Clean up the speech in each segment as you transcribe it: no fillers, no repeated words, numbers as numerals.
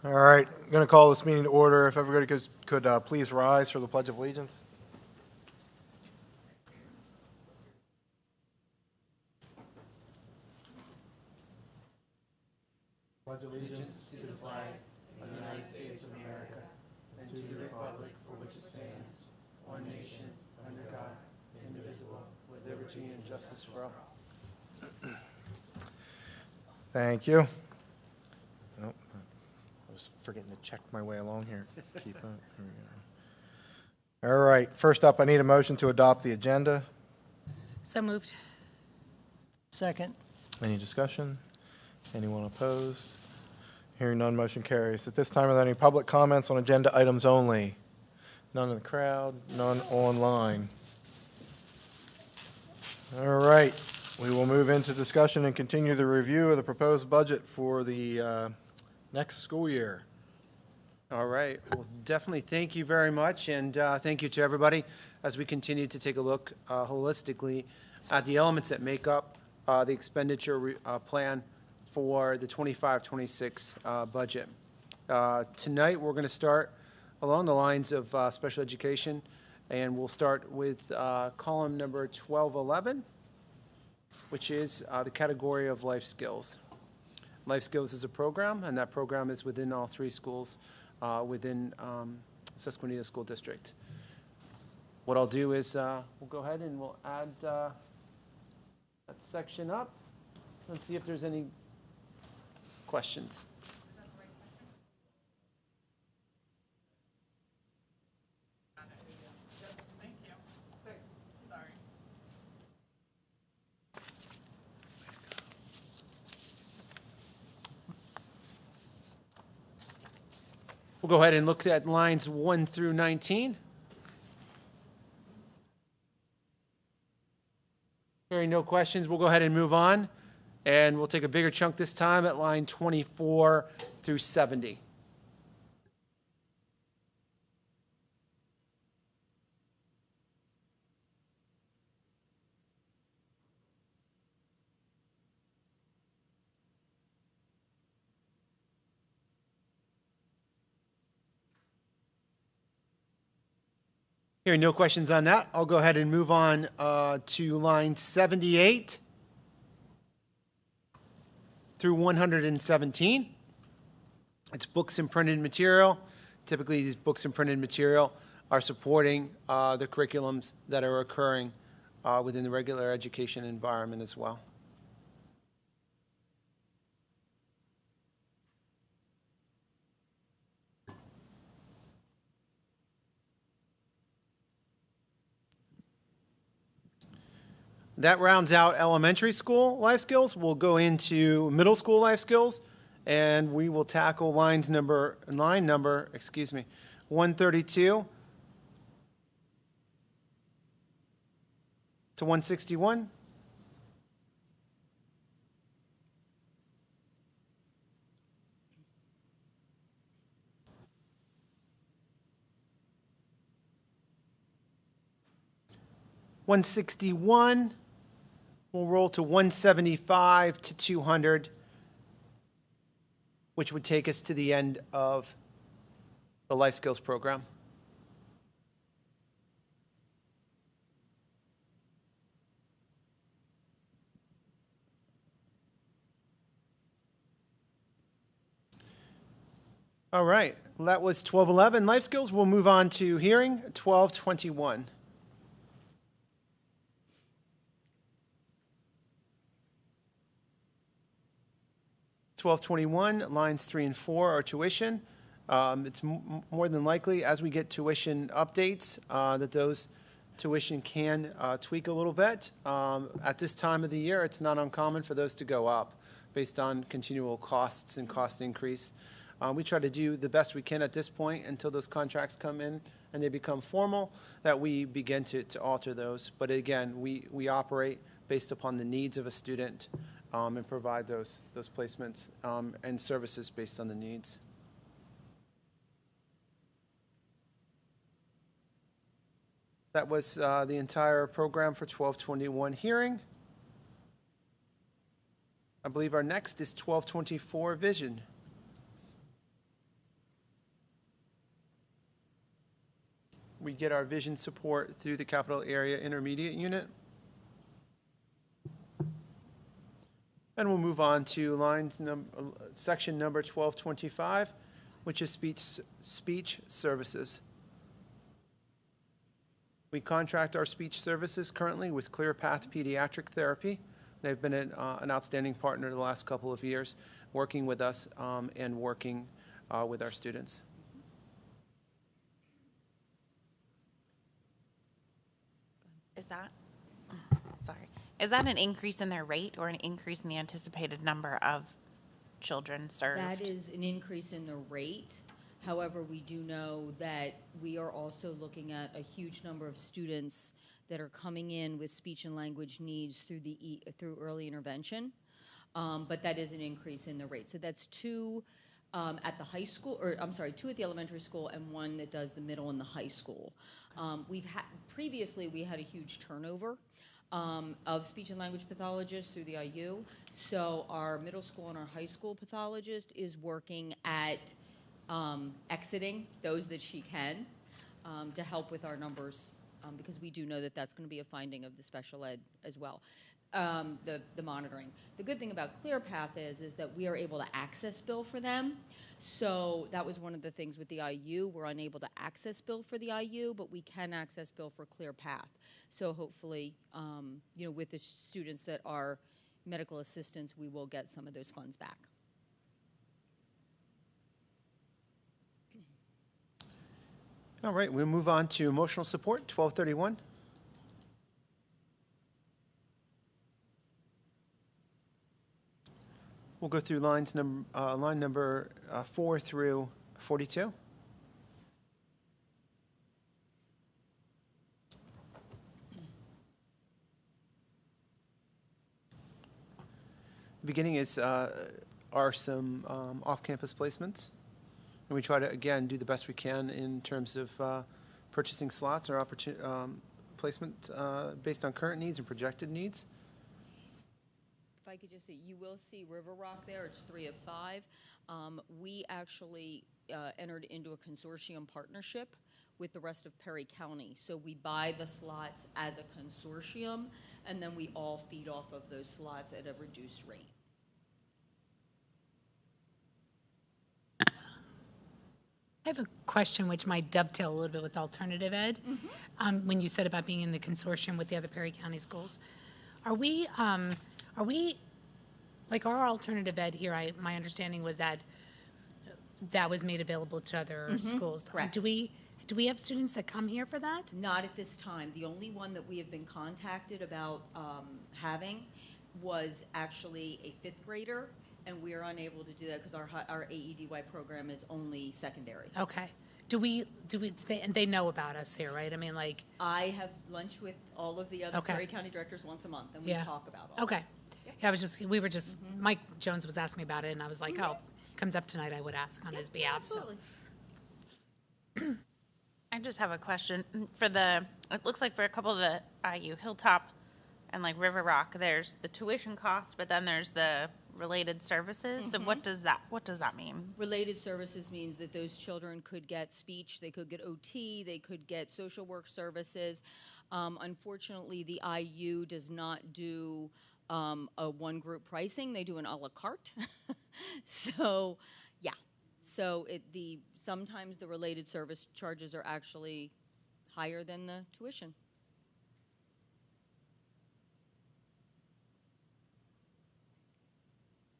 All right, I'm going to call this meeting to order. If everybody could please rise for the Pledge of Allegiance. Pledge allegiance to the flag of the United States of America and to the republic for which it stands, one nation, under God, indivisible, with liberty and justice for all. Thank you. Oh, I was forgetting to check my way along here. Keep up. Here we go. All right, first up, I need a motion to adopt the agenda. So moved. Second. Any discussion? Anyone opposed? Hearing none, motion carries. At this time, are there any public comments on agenda items only? None in the crowd, none online. All right, we will move into discussion and continue the review of the proposed budget for the next school year. All right. Well, definitely thank you very much, and thank you to everybody as we continue to take a look holistically at the elements that make up the expenditure plan for the 25-26 budget. Tonight, we're going to start along the lines of special education, and we'll start with column number 1211, which is the category of life skills. Life Skills is a program, and that program is within all three schools within Susquenita School District. What I'll do is we'll go ahead and we'll add that section up and see if there's any questions. We'll go ahead and look at lines 1 through 19. Hearing no questions, we'll go ahead and move on. And we'll take a bigger chunk this time at line 24 through 70. Hearing no questions on that, I'll go ahead and move on to line 78 through 117. It's books and printed material. Typically, these books and printed material are supporting the curriculums that are occurring within the regular education environment as well. That rounds out elementary school life skills. We'll go into middle school life skills, and we will tackle line number 132 to 161. $161. We'll roll to 175 to 200, which would take us to the end of the life skills program. All right, well, that was 1211 life skills. We'll move on to hearing 1221. Lines 3 and 4 are tuition. It's more than likely, as we get tuition updates, that those tuition can tweak a little bit. At this time of the year, it's not uncommon for those to go up based on continual costs and cost increase. We try to do the best we can at this point until those contracts come in and they become formal, that we begin to alter those. But again, we operate based upon the needs of a student and provide those placements and services based on the needs. That was the entire program for 1221 hearing. I believe our next is 1224 vision. we get our vision support through the Capital Area Intermediate Unit. And we'll move on to section number 1225, which is speech services. We contract our speech services currently with ClearPath Pediatric Therapy. They've been an outstanding partner the last couple of years, working with us and working with our students. Is that an increase in their rate or an increase in the anticipated number of children served? That is an increase in the rate. However, we do know that we are also looking at a huge number of students that are coming in with speech and language needs through early intervention. But that is an increase in the rate. So that's two at the high school, or I'm sorry, two at the elementary school and one that does the middle and the high school. Previously we had a huge turnover of speech and language pathologists through the IU. So our middle school and our high school pathologist is working at exiting those that she can to help with our numbers, because we do know that that's going to be a finding of the special ed as well, the monitoring. The good thing about ClearPath is that we are able to access bill for them. So that was one of the things with the IU. We're unable to access bill for the IU, but we can access bill for ClearPath. So hopefully, you know, with the students that are medical assistants, we will get some of those funds back. All right, we'll move on to emotional support, 1231. We'll go through line number 4 through 42. The beginning are some off-campus placements. And we try to, again, do the best we can in terms of purchasing slots or placement based on current needs and projected needs. If I could just say, you will see River Rock there. It's 3 of 5. We actually entered into a consortium partnership with the rest of Perry County. So we buy the slots as a consortium, and then we all feed off of those slots at a reduced rate. I have a question which might dovetail a little bit with alternative ed. When you said about being in the consortium with the other Perry County schools, are we like our alternative ed here? My understanding was that was made available to other schools. Correct. Do we have students that come here for that? Not at this time. The only one that we have been contacted about having was actually a 5th grader, and we are unable to do that because our AEDY program is only secondary. Okay. And they know about us here, right? I mean, like. I have lunch with all of the other Okay. Perry County directors once a month, and we Yeah. talk about all Okay. Yeah, Mike Jones was asking me about it, and I was like, oh, comes up tonight, I would ask on his behalf. Absolutely. So. I just have a question. It looks like for a couple of the IU, Hilltop and like River Rock, there's the tuition cost, but then there's the related services. So what does that mean? Related services means that those children could get speech, they could get OT, they could get social work services. Unfortunately, the IU does not do a one group pricing. They do an a la carte. So, yeah. So sometimes the related service charges are actually higher than the tuition.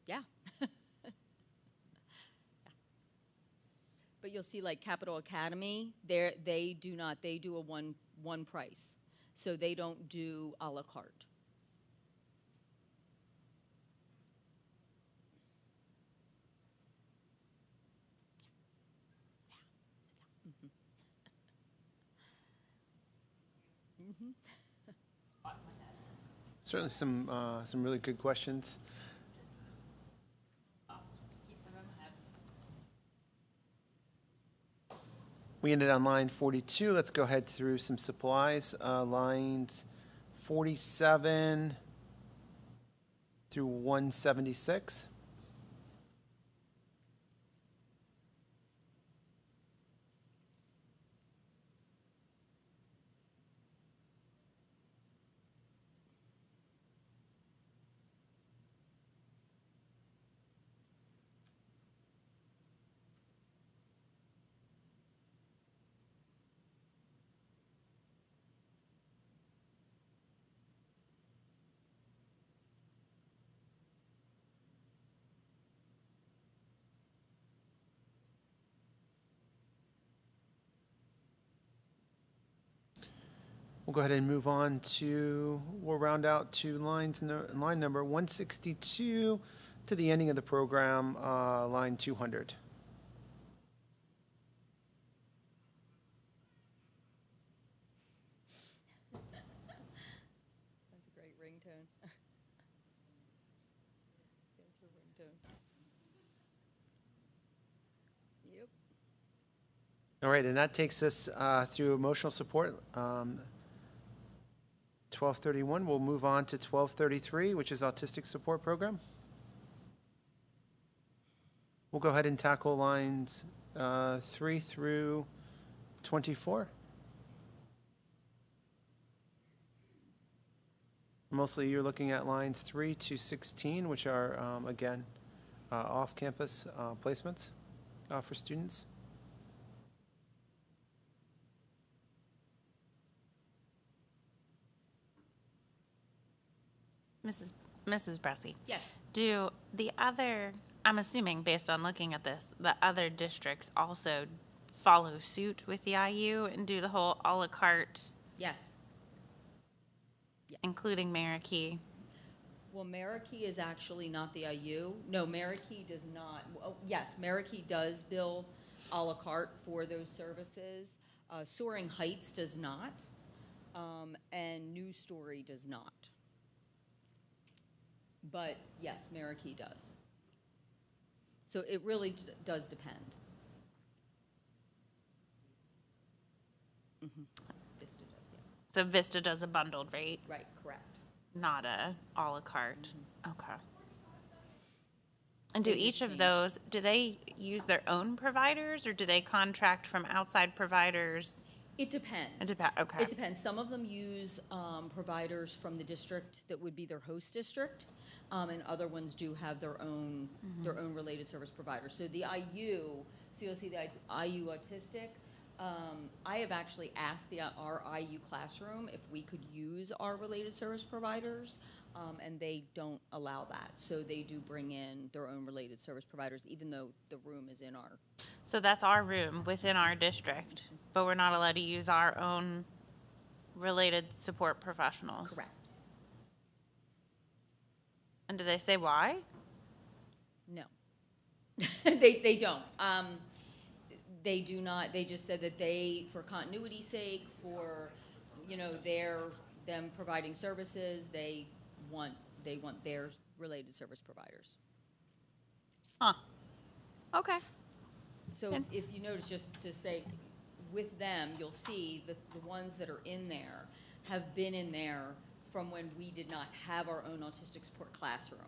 Yeah. But you'll see like Capital Academy, they do a one price. So they don't do a la carte. Certainly some really good questions. We ended on line 42. Let's go ahead through some supplies. Lines 47 through 176. We'll go ahead and move on to, we'll round out to line number 162 to the ending of the program, line 200. That's a great ringtone. That's her ringtone. Yep. All right, and that takes us through emotional support. 1231, we'll move on to 1233, which is autistic support program. We'll go ahead and tackle lines 3 through 24. Mostly you're looking at lines 3 to 16, which are, again, off-campus placements for students. Mrs. Bressie, Yes. do the other, I'm assuming based on looking at this, the other districts also follow suit with the IU and do the whole à la carte, Yes. including Marikey? Well, Marikey is actually not the IU. No, Marikey does not. Oh, yes, Marikey does bill à la carte for those services. Soaring Heights does not, and New Story does not. But yes, Marikey does. So it really does depend. Vista does, yeah. So Vista does a bundled rate, Right, correct. not a à la carte. Okay. And They do just each of changed. those, do they use their own providers or do they contract from outside providers? It depends. It depends, okay. It depends. Some of them use providers from the district that would be their host district, and other ones do have their own related service providers. So the IU, so you'll see the IU Autistic. I have actually asked our IU classroom if we could use our related service providers, and they don't allow that. So they do bring in their own related service providers, even though the room is in our. So that's our room within our district, but we're not allowed to use our own related support professionals? Correct. And do they say why? No. They don't. They do not, they just said that they, for continuity's sake, for, them providing services, they want their related service providers. Huh. Okay. So And- if you notice, just to say, with them, you'll see the ones that are in there have been in there from when we did not have our own autistic support classroom.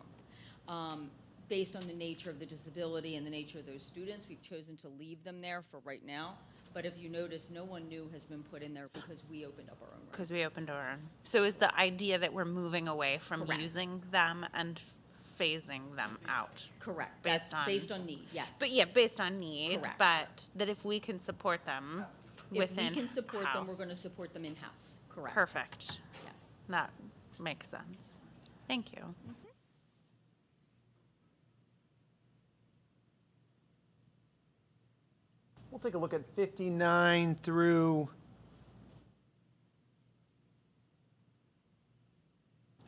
Based on the nature of the disability and the nature of those students, we've chosen to leave them there for right now. But if you notice, no one new has been put in there because we opened up our own room. Because we opened our own. So is the idea that we're moving away from Correct. using them and phasing them out? Correct. Based That's on- based on need, yes. But yeah, based on need, Correct. but that if we can support them within If we can support them, we're house. going to support them in-house. Correct. Perfect. Yes. That makes sense. Thank you. We'll take a look at 59 through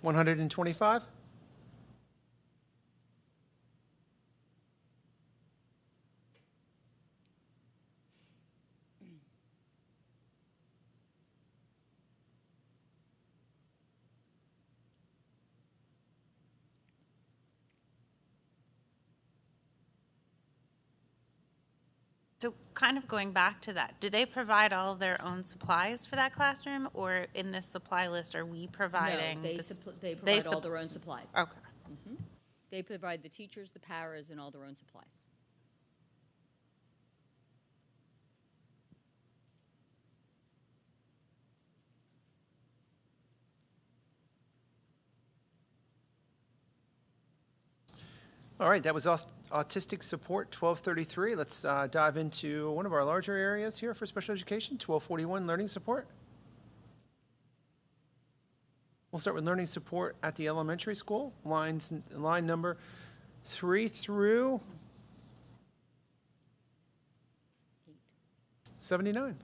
125. So kind of going back to that, do they provide all of their own supplies for that classroom, or in this supply list, are we providing? No, they this- they provide all sup- their own supplies. Okay. They provide the teachers, the paras, and all their own supplies. All right, that was autistic support, 1233. Let's dive into one of our larger areas here for special education, 1241, learning support. We'll start with learning support at the elementary school, line number 3 through 79.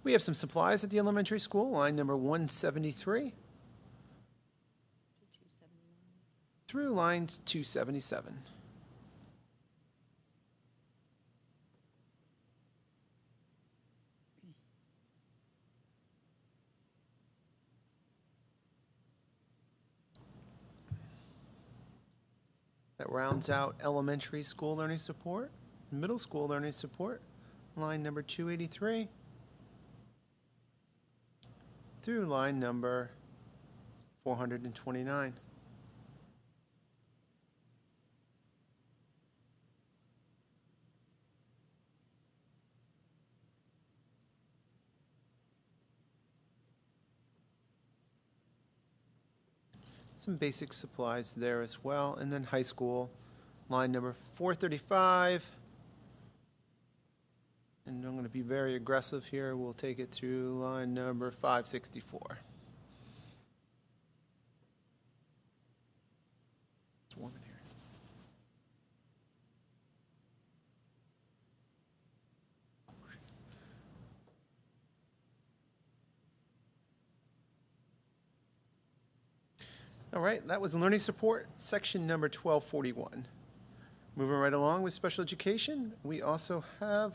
We have some supplies at the elementary school, line number 173 through lines 277. That rounds out elementary school learning support, middle school learning support, line number 283 through line number 429. Some basic supplies there as well. And then high school, line number 435. And I'm going to be very aggressive here. We'll take it through line number 564. It's warm in here. All right, that was learning support, section number 1241. Moving right along with special education, we also have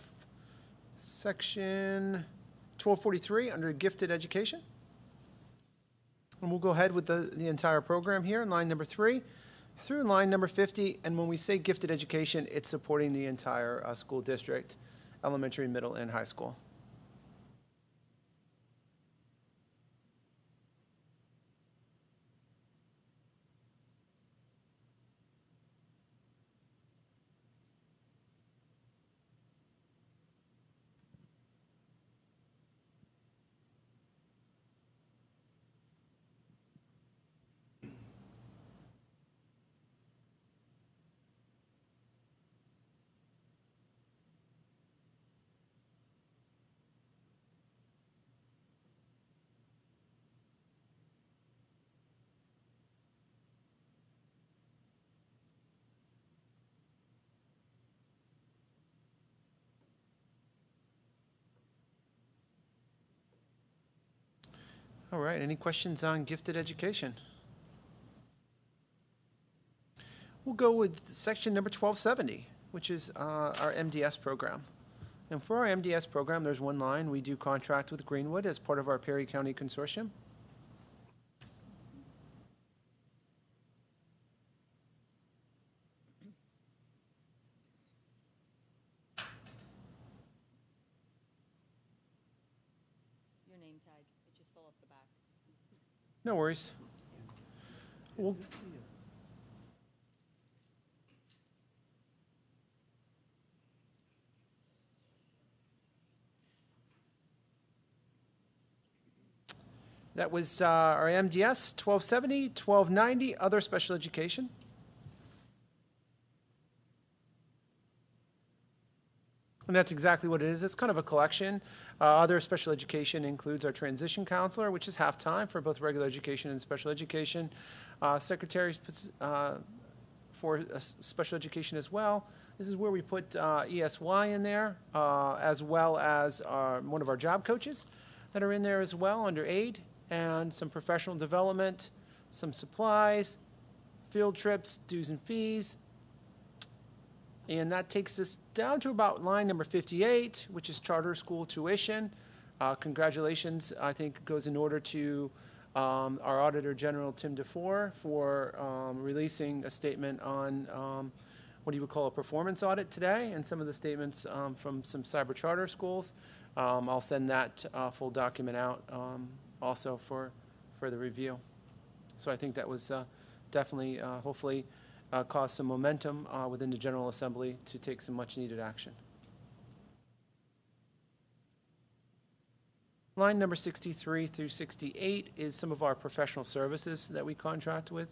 section 1243 under gifted education. And we'll go ahead with the entire program here, line number 3 through line number 50. And when we say gifted education, it's supporting the entire school district, elementary, middle, and high school. All right, any questions on gifted education? We'll go with section number 1270, which is our MDS program. And for our MDS program, there's one line. We do contract with Greenwood as part of our Perry County Consortium. Your name tag, it just fell off the back. No worries. We'll, that was our MDS, 1270, 1290, other special education. And that's exactly what it is. It's kind of a collection. Other special education includes our transition counselor, which is half-time for both regular education and special education. Secretary for special education as well. This is where we put ESY in there, as well as one of our job coaches that are in there as well under aid, and some professional development, some supplies, field trips, dues and fees. And that takes us down to about line number 58, which is charter school tuition. Congratulations, I think, goes in order to our Auditor General, Tim DeFore, for releasing a statement on what you would call a performance audit today, and some of the statements from some cyber charter schools. I'll send that full document out also for further review. So I think that was definitely, hopefully, caused some momentum within the General Assembly to take some much-needed action. Line number 63 through 68 is some of our professional services that we contract with.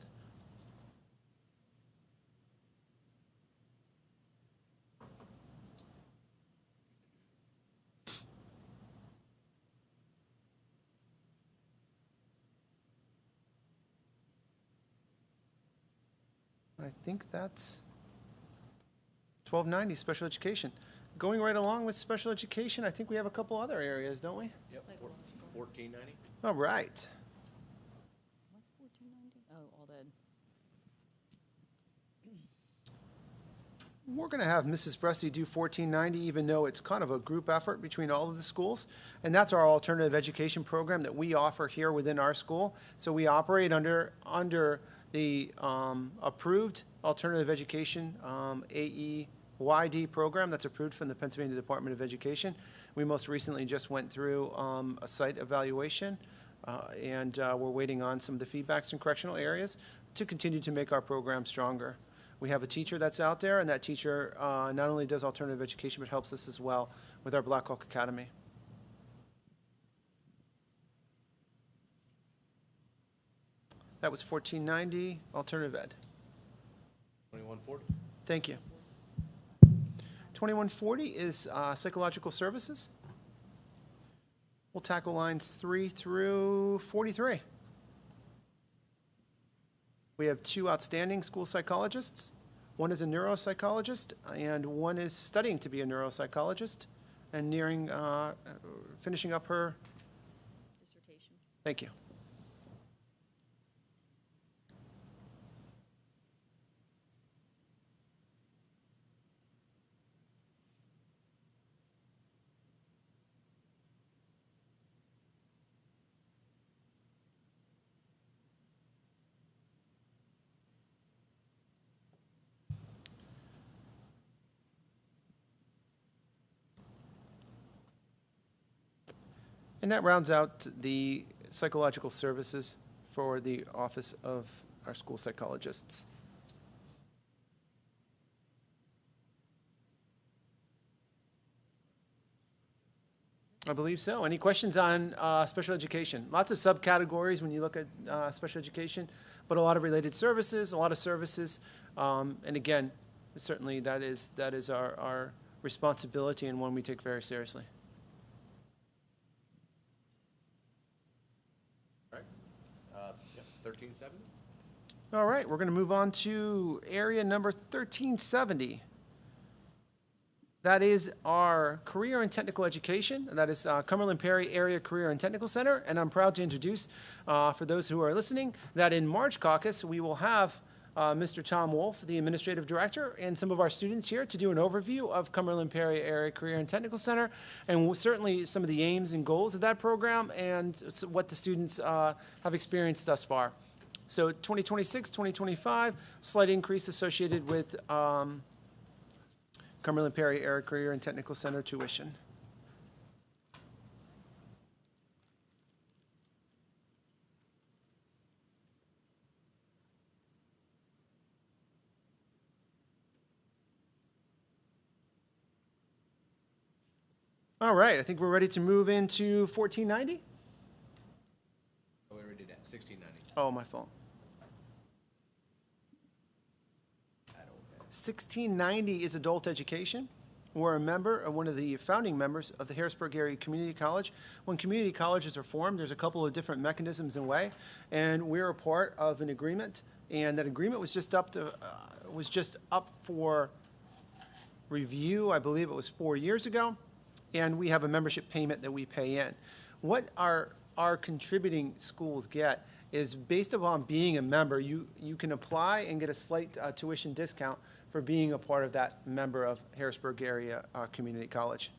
I think that's 1290, special education. going right along with special education, I think we have a couple other areas, don't we? Yep, 1490. All right. What's 1490? Oh, all dead. We're going to have Mrs. Bressy do 1490, even though it's kind of a group effort between all of the schools. And that's our alternative education program that we offer here within our school. So we operate under the approved alternative education AEYD program that's approved from the Pennsylvania Department of Education. We most recently just went through a site evaluation, and we're waiting on some of the feedbacks in correctional areas to continue to make our program stronger. We have a teacher that's out there, and that teacher not only does alternative education, but helps us as well with our Black Hawk Academy. That was 1490, alternative ed. 2140. Thank you. 2140 is psychological services. We'll tackle lines 3 through 43. We have 2 outstanding school psychologists. One is a neuropsychologist, and one is studying to be a neuropsychologist and nearing finishing up her. Dissertation. Thank you. And that rounds out the psychological services for the office of our school psychologists. I believe so. Any questions on special education? Lots of subcategories when you look at special education, but a lot of related services, a lot of services. And again, certainly that is our responsibility and one we take very seriously. Yep, 1370. All right, we're going to move on to area number 1370. That is our career and technical education. That is Cumberland Perry Area Career and Technical Center. And I'm proud to introduce, for those who are listening, that in March caucus, we will have Mr. Tom Wolf, the administrative director, and some of our students here to do an overview of Cumberland Perry Area Career and Technical Center, and certainly some of the aims and goals of that program and what the students have experienced thus far. So 2026, 2025, slight increase associated with Cumberland Perry Area Career and Technical Center tuition. All right, I think we're ready to move into 1490. Oh, we already did that. 1690. Oh, my fault. 1690 is adult education. We're a member, one of the founding members of the Harrisburg Area Community College. When community colleges are formed, there's a couple of different mechanisms in way, and we're a part of an agreement, and that agreement was just up for review. I believe it was 4 years ago, and we have a membership payment that we pay in. What our contributing schools get is based upon being a member, you can apply and get a slight tuition discount for being a part of that member of Harrisburg Area Community College.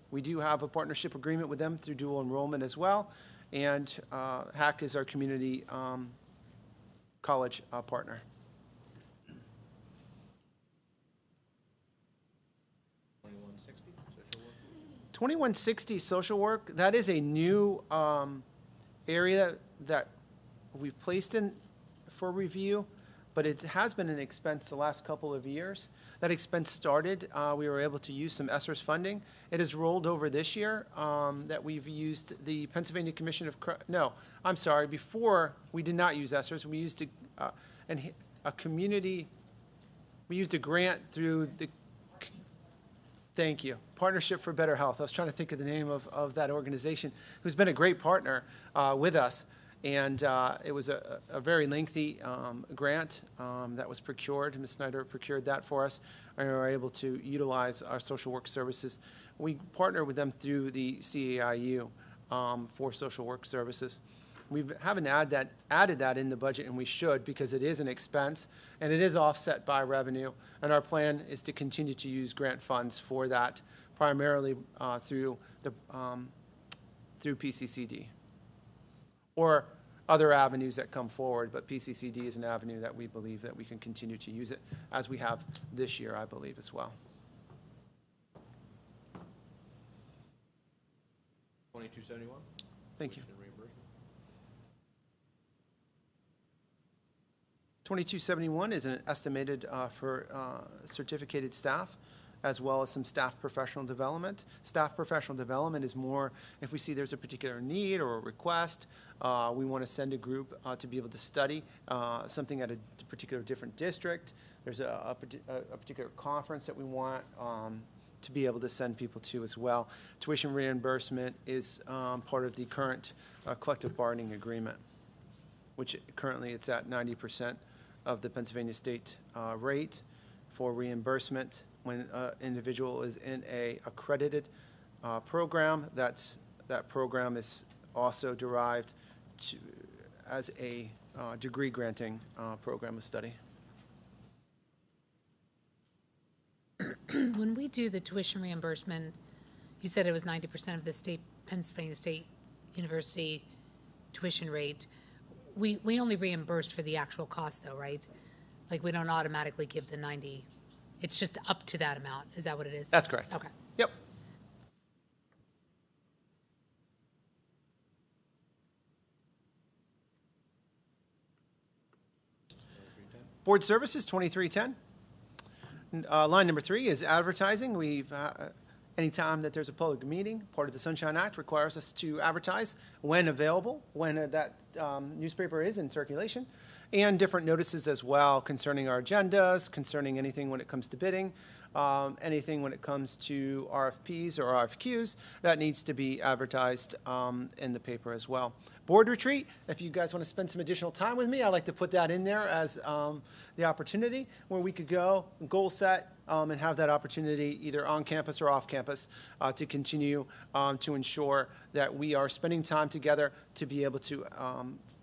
We do have a partnership agreement with them through dual enrollment as well, and HAC is our community college partner. 2160 social work. 2160 social work, that is a new area that we've placed in for review, but it has been an expense the last couple of years. That expense started, we were able to use some ESSERS funding. It has rolled over this year that we've used the Pennsylvania Commission of, no, I'm sorry, before we did not use ESSERS. We used a community, we used a grant through the, thank you, Partnership for Better Health. I was trying to think of the name of that organization, who's been a great partner with us. And it was a very lengthy grant that was procured. Ms. Snyder procured that for us, and we were able to utilize our social work services. We partner with them through the CAIU for social work services. We haven't added that in the budget, and we should, because it is an expense, and it is offset by revenue. And our plan is to continue to use grant funds for that, primarily through PCCD. Or other avenues that come forward, but PCCD is an avenue that we believe that we can continue to use it, as we have this year, I believe, as well. 2271. Thank you. Tuition reimbursement. 2271 is an estimated for certificated staff, as well as some staff professional development. Staff professional development is more if we see there's a particular need or a request, we want to send a group to be able to study something at a particular different district. There's a particular conference that we want to be able to send people to as well. Tuition reimbursement is part of the current collective bargaining agreement, which currently it's at 90% of the Pennsylvania state rate for reimbursement. When an individual is in a accredited program, that program is also derived as a degree granting program of study. When we do the tuition reimbursement, you said it was 90% of the Pennsylvania State University tuition rate. We only reimburse for the actual cost though, right? Like we don't automatically give the 90. It's just up to that amount. Is that what it is? That's correct. Okay. Yep. Board Services, 2310. Line number 3 is advertising. We've, anytime that there's a public meeting, part of the Sunshine Act requires us to advertise when available, when that newspaper is in circulation, and different notices as well concerning our agendas, concerning anything when it comes to bidding, anything when it comes to RFPs or RFQs that needs to be advertised in the paper as well. Board retreat, if you guys want to spend some additional time with me, I'd like to put that in there as the opportunity where we could go, goal set, and have that opportunity either on campus or off campus to continue to ensure that we are spending time together to be able to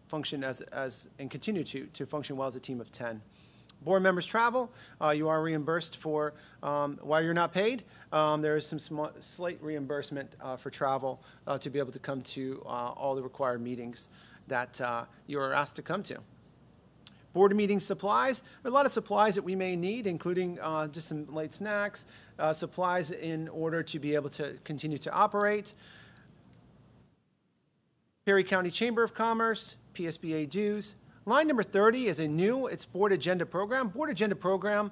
function and continue to function well as a team of 10. Board members travel, you are reimbursed for, while you're not paid, there is some slight reimbursement for travel to be able to come to all the required meetings that you are asked to come to. Board meeting supplies, there are a lot of supplies that we may need, including just some light snacks, supplies in order to be able to continue to operate. Perry County Chamber of Commerce, PSBA dues. Line number 30 is it's board agenda program. Board agenda program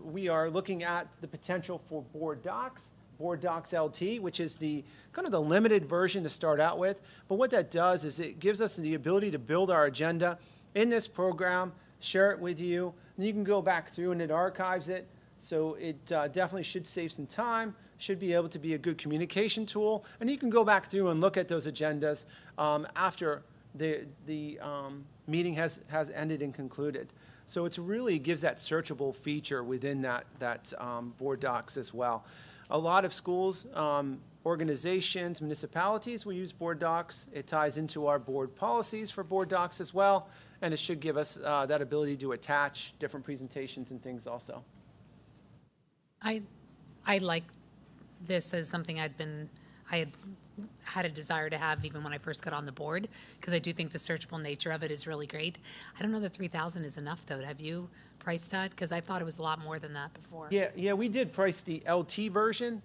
we are looking at the potential for board docs LT, which is the kind of the limited version to start out with. But what that does is it gives us the ability to build our agenda in this program, share it with you, and you can go back through and it archives it. So it definitely should save some time, should be able to be a good communication tool, and you can go back through and look at those agendas after the meeting has ended and concluded. So it really gives that searchable feature within that board docs as well. A lot of schools, organizations, municipalities will use board docs. It ties into our board policies for board docs as well, and it should give us that ability to attach different presentations and things also. I like this as something I had a desire to have even when I first got on the board, because I do think the searchable nature of it is really great. I don't know that 3,000 is enough though. Have you priced that? Because I thought it was a lot more than that before. Yeah, we did price the LT version.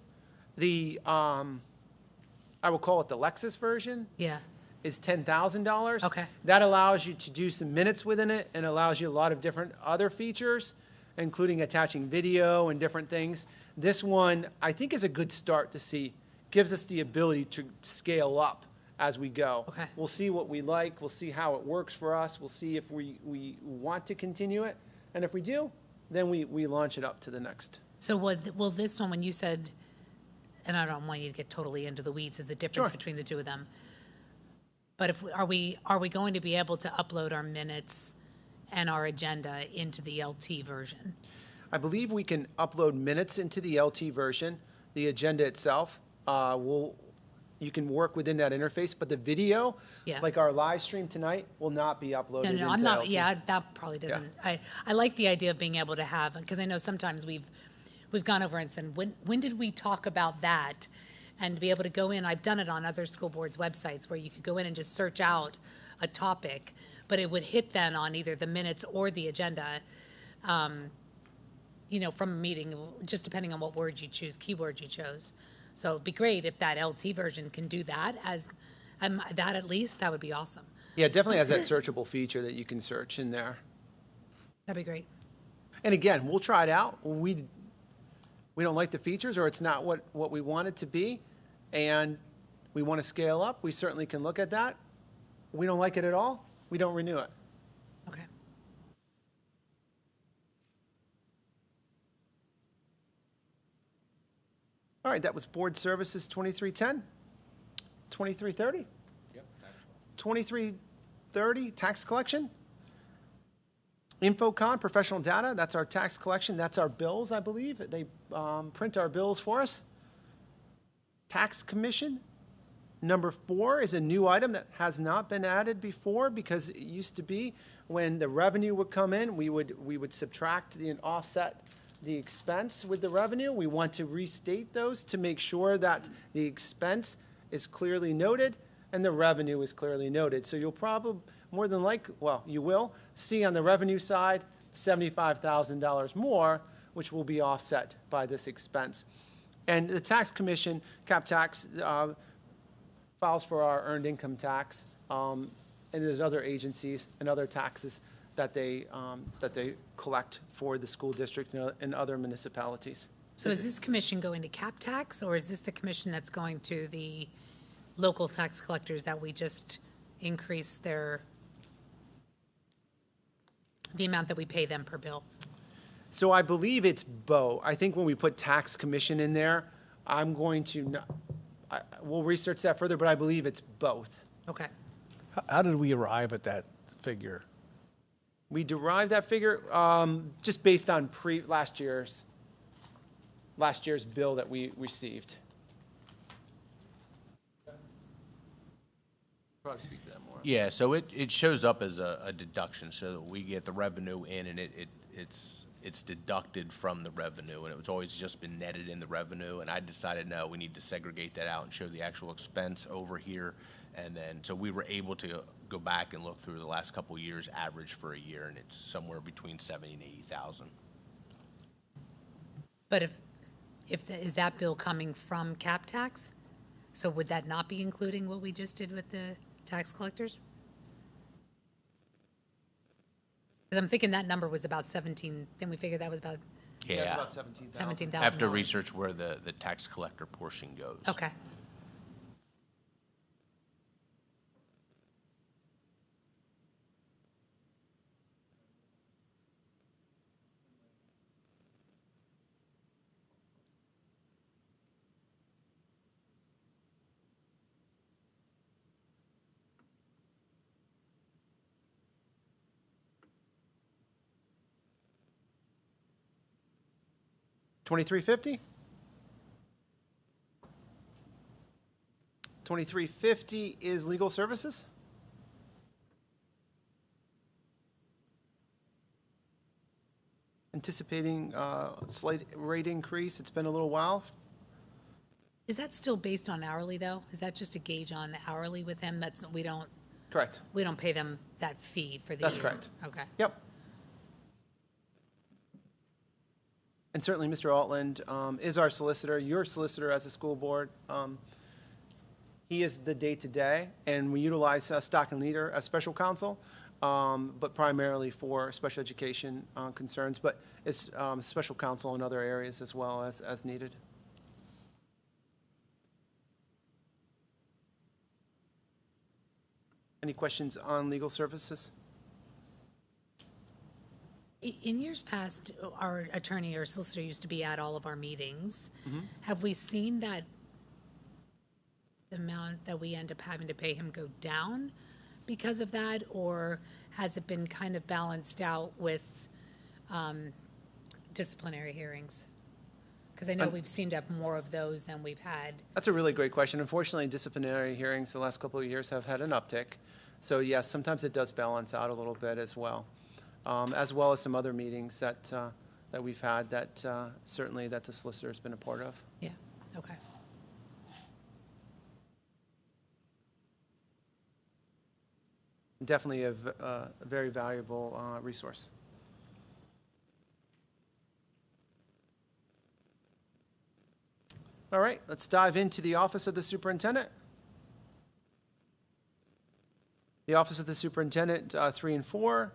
The I will call it the Lexus version. Yeah. Is $10,000. Okay. That allows you to do some minutes within it and allows you a lot of different other features, including attaching video and different things. This one, I think, is a good start to see. Gives us the ability to scale up as we go. Okay. We'll see what we like. We'll see how it works for us. We'll see if we want to continue it. And if we do, then we launch it up to the next. So will this one, when you said, and I don't want you to get totally into the weeds, is the difference Sure. between the two of them. But are we going to be able to upload our minutes and our agenda into the LT version? I believe we can upload minutes into the LT version. The agenda itself, you can work within that interface, but the video, Yeah. like our live stream tonight, will not be uploaded No, into I'm not, LT. yeah, that probably doesn't, I like the idea of being able to have, because I know sometimes we've gone over and said, when did we talk about that? And to be able to go in, I've done it on other school boards' websites where you could go in and just search out a topic, but it would hit then on either the minutes or the agenda, from a meeting, just depending on what word you choose, keyword you chose. So it'd be great if that LT version can do that that at least, that would be awesome. Yeah, it definitely has that searchable feature that you can search in there. That'd be great. And again, we'll try it out. We don't like the features, or it's not what we want it to be, and we want to scale up, we certainly can look at that. We don't like it at all, we don't renew it. Okay. All right, that was Board Services 2310. 2330? Yep. 2330, tax collection. Infocon, professional data, that's our tax collection, that's our bills, I believe. They print our bills for us. Tax commission, number 4 is a new item that has not been added before, because it used to be when the revenue would come in, we would subtract and offset the expense with the revenue. We want to restate those to make sure that the expense is clearly noted and the revenue is clearly noted. So you'll probably, more than likely, well, you will see on the revenue side $75,000 more, which will be offset by this expense. And the tax commission, cap tax, files for our earned income tax, and there's other agencies and other taxes that they collect for the school district and other municipalities. So is this commission going to cap tax, or is this the commission that's going to the local tax collectors that we just increase the amount that we pay them per bill? So I believe it's both. I think when we put tax commission in there, I'm going to, we'll research that further, but I believe it's both. Okay. How did we arrive at that figure? We derived that figure just based on last year's bill that we received. Probably speak to that more. Yeah, so it shows up as a deduction, so that we get the revenue in, and it's deducted from the revenue, and it's always just been netted in the revenue, and I decided, no, we need to segregate that out and show the actual expense over here, and then, so we were able to go back and look through the last couple of years, average for a year, and it's somewhere between 70 and 80,000. But is that bill coming from cap tax? So would that not be including what we just did with the tax collectors? Because I'm thinking that number was about 17, then we figured that was about That's Yeah, about 17,000. 17,000. I have to research where the tax collector portion goes. Okay. $23.50? $23.50 is legal services? Anticipating a slight rate increase. It's been a little while. Is that still based on hourly, though? Is that just a gauge on hourly with him? We don't pay them that fee for the year? That's correct. Okay. Yep. And certainly, Mr. Altland is our solicitor, your solicitor as a school board. He is the day-to-day, and we utilize Stock and Leader as special counsel, but primarily for special education concerns, but it's special counsel in other areas as well as needed. Any questions on legal services? In years past, our attorney or solicitor used to be at all of our meetings. Have we seen that the amount that we end up having to pay him go down because of that? Or has it been kind of balanced out with disciplinary hearings? Because I know we've seemed to have more of those than we've had. That's a really great question. Unfortunately, disciplinary hearings the last couple of years have had an uptick. So yes, sometimes it does balance out a little bit as well as some other meetings that we've had that certainly that the solicitor has been a part of. Yeah, okay. Definitely a very valuable resource. All right, let's dive into the Office of the Superintendent. The Office of the Superintendent, 3 and 4.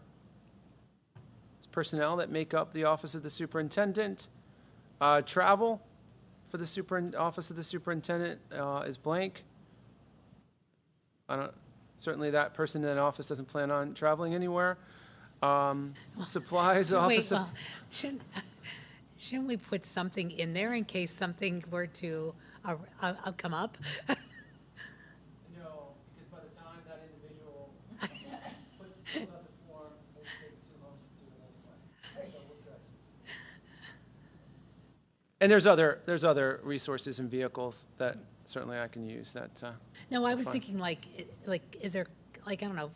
It's personnel that make up the Office of the Superintendent. Travel for the Office of the Superintendent is blank. Certainly that person in that office doesn't plan on traveling anywhere. Supplies, Office of... Shouldn't we put something in there in case something were to come up? No, because by the time that individual fills out the form, it takes 2 months to do it anyway. So we're good. And there's other resources and vehicles that certainly I can use that. No, I was fine. thinking like, is there, like, I don't know,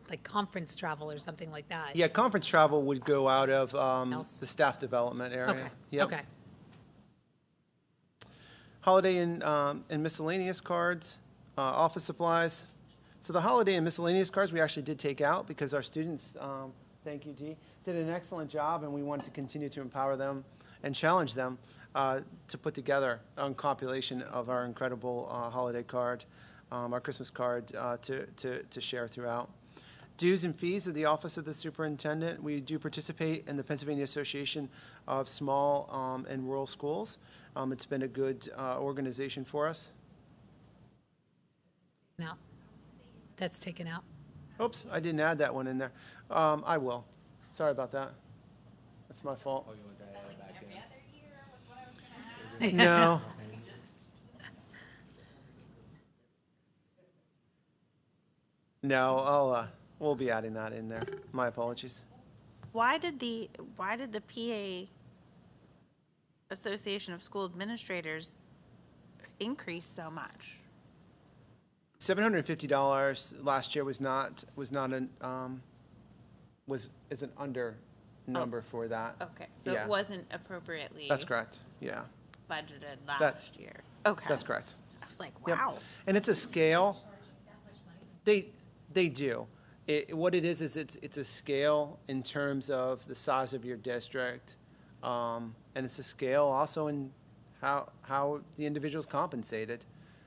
like conference travel or something like that? Yeah, conference travel would go out of Else? the staff development area. Okay, Yep. okay. Holiday and miscellaneous cards, office supplies. So the holiday and miscellaneous cards we actually did take out because our students, thank you, Dee, did an excellent job, and we wanted to continue to empower them and challenge them to put together a compilation of our incredible holiday card, our Christmas card to share throughout. Dues and fees of the Office of the Superintendent. We do participate in the Pennsylvania Association of Small and Rural Schools. It's been a good organization for us. No, that's taken out. Oops, I didn't add that one in there. I will. Sorry about that. That's my fault. No. No, we'll be adding that in there. My apologies. Why did the PA Association of School Administrators increase so much? $750 last year is an under number for that. Okay, so Yeah. it wasn't appropriately That's correct. Yeah, budgeted last year. Okay. that's correct. I was like, Yep. wow. And it's a scale. They do. What it is it's a scale in terms of the size of your district, and it's a scale also in how the individual's compensated,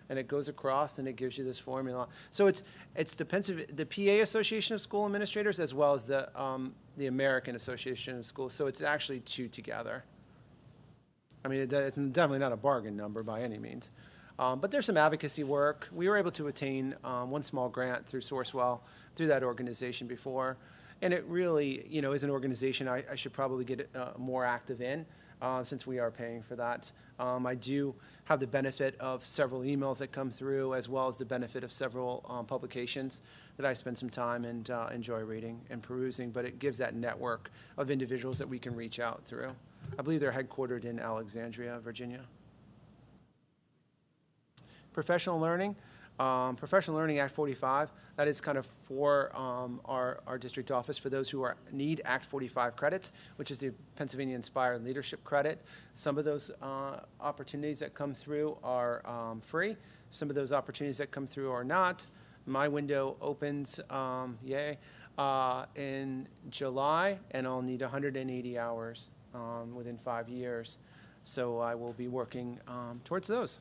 and it goes across and it gives you this formula. So it's the PA Association of School Administrators as well as the American Association of Schools. So it's actually two together. I mean, it's definitely not a bargain number by any means. But there's some advocacy work. We were able to attain one small grant through Sourcewell, through that organization before. And it really, is an organization I should probably get more active in since we are paying for that. I do have the benefit of several emails that come through, as well as the benefit of several publications that I spend some time and enjoy reading and perusing. But it gives that network of individuals that we can reach out through. I believe they're headquartered in Alexandria, Virginia. Professional Learning Act 45, that is kind of for our district office for those who need Act 45 credits, which is the Pennsylvania Inspired Leadership Credit. Some of those opportunities that come through are free. Some of those opportunities that come through are not. My window opens, in July, and I'll need 180 hours within 5 years. So I will be working towards those.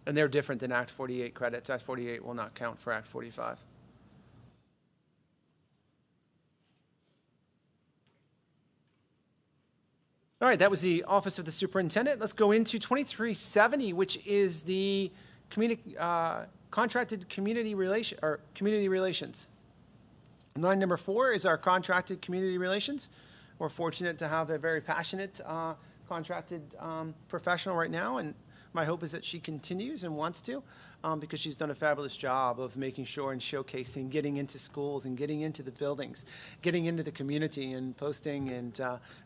And they're different than Act 48 credits. Act 48 will not count for Act 45. All right, that was the Office of the Superintendent. Let's go into 2370, which is the contracted community relations. Line number 4 is our contracted community relations. We're fortunate to have a very passionate contracted professional right now, and my hope is that she continues and wants to, because she's done a fabulous job of making sure and showcasing, getting into schools and getting into the buildings, getting into the community and posting and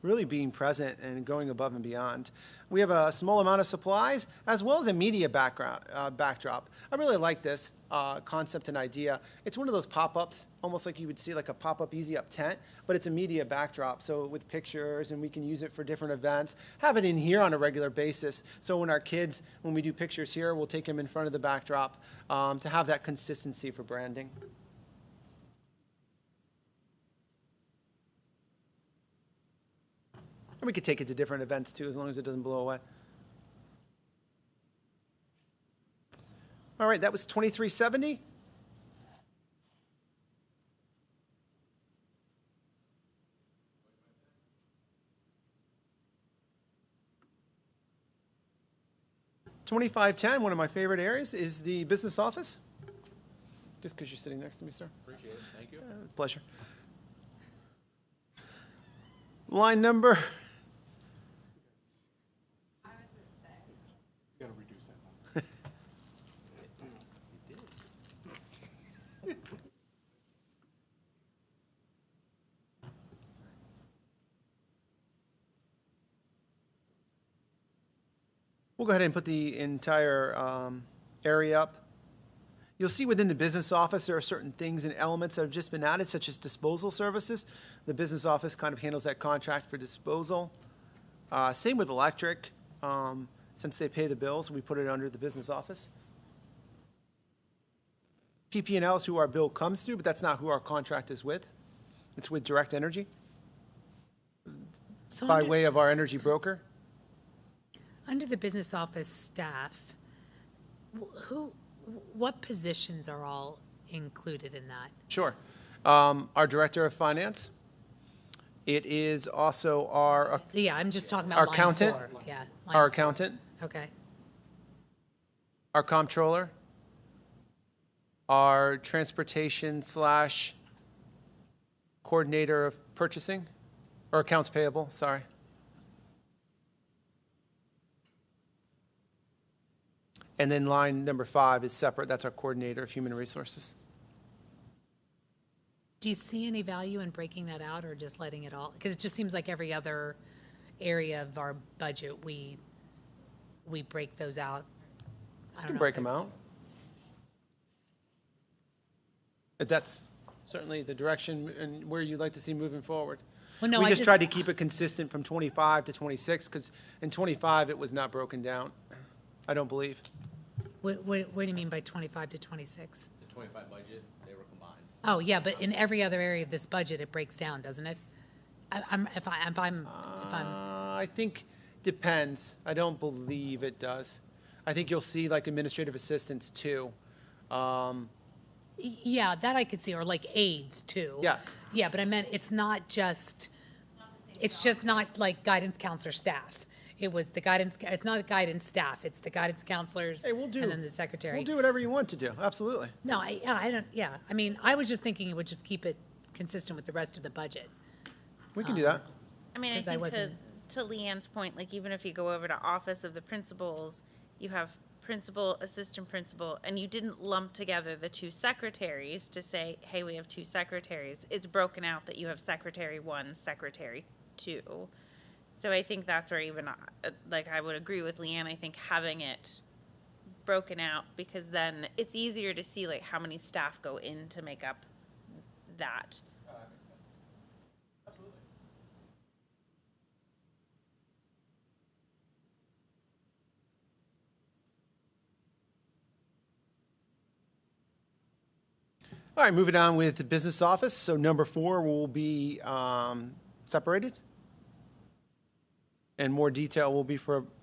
really being present and going above and beyond. We have a small amount of supplies as well as a media backdrop. I really like this concept and idea. It's one of those pop-ups, almost like you would see like a pop-up easy up tent, but it's a media backdrop. So with pictures, and we can use it for different events, have it in here on a regular basis. So when our kids, when we do pictures here, we'll take them in front of the backdrop to have that consistency for branding. And we could take it to different events too, as long as it doesn't blow away. All right, that was 2370. $2510, one of my favorite areas, is the business office. Just because you're sitting next to me, sir. Appreciate it, thank you. Pleasure. Line number. Got to reduce that. We'll go ahead and put the entire area up. You'll see within the business office, there are certain things and elements that have just been added, such as disposal services. The business office kind of handles that contract for disposal. Same with electric. Since they pay the bills, we put it under the business office. PP&L is who our bill comes through, but that's not who our contract is with. It's with Direct Energy So by under- way of our energy broker. Under the business office staff, what positions are all included in that? Sure. Our Director of Finance. It is also our Yeah, I'm just talking about Our line accountant? 4. Yeah. line our 4. accountant, Okay. our comptroller, our transportation / coordinator of purchasing, or accounts payable, sorry. And then line number 5 is separate. That's our coordinator of human resources. Do you see any value in breaking that out or just letting it all? Because it just seems like every other area of our budget, we break those out. I don't Can know break if them it- out. But that's certainly the direction and where you'd like to see moving forward. Well, no, We I just tried to keep it consistent from 25 to 26, because in 25, it was not broken down, I don't believe. What do you mean by 25 to 26? The 25 budget, they were combined. Oh, yeah, but in every other area of this budget, it breaks down, doesn't it? If I'm, I think depends. I don't believe it does. I think you'll see like administrative assistants too. yeah, that I could see, or like aides too. Yes. Yeah, but I meant it's not just not like guidance counselor staff. It was the guidance, it's not guidance staff, it's the guidance counselors Hey, we'll do. and then the secretary. We'll do whatever you want to do. Absolutely. No, I don't, yeah, I mean, I was just thinking it would just keep it consistent with the rest of the budget. We can do that. I mean, I 'Cause I think wasn't- to Leanne's point, like even if you go over to office of the principals, you have principal, assistant principal, and you didn't lump together the two secretaries to say, hey, we have two secretaries. It's broken out that you have secretary 1, secretary 2. So I think that's where even, like, I would agree with Leanne. I think having it broken out, because then it's easier to see like how many staff go in to make up that. All right, moving on with the business office. So number 4 will be separated, and more detail will be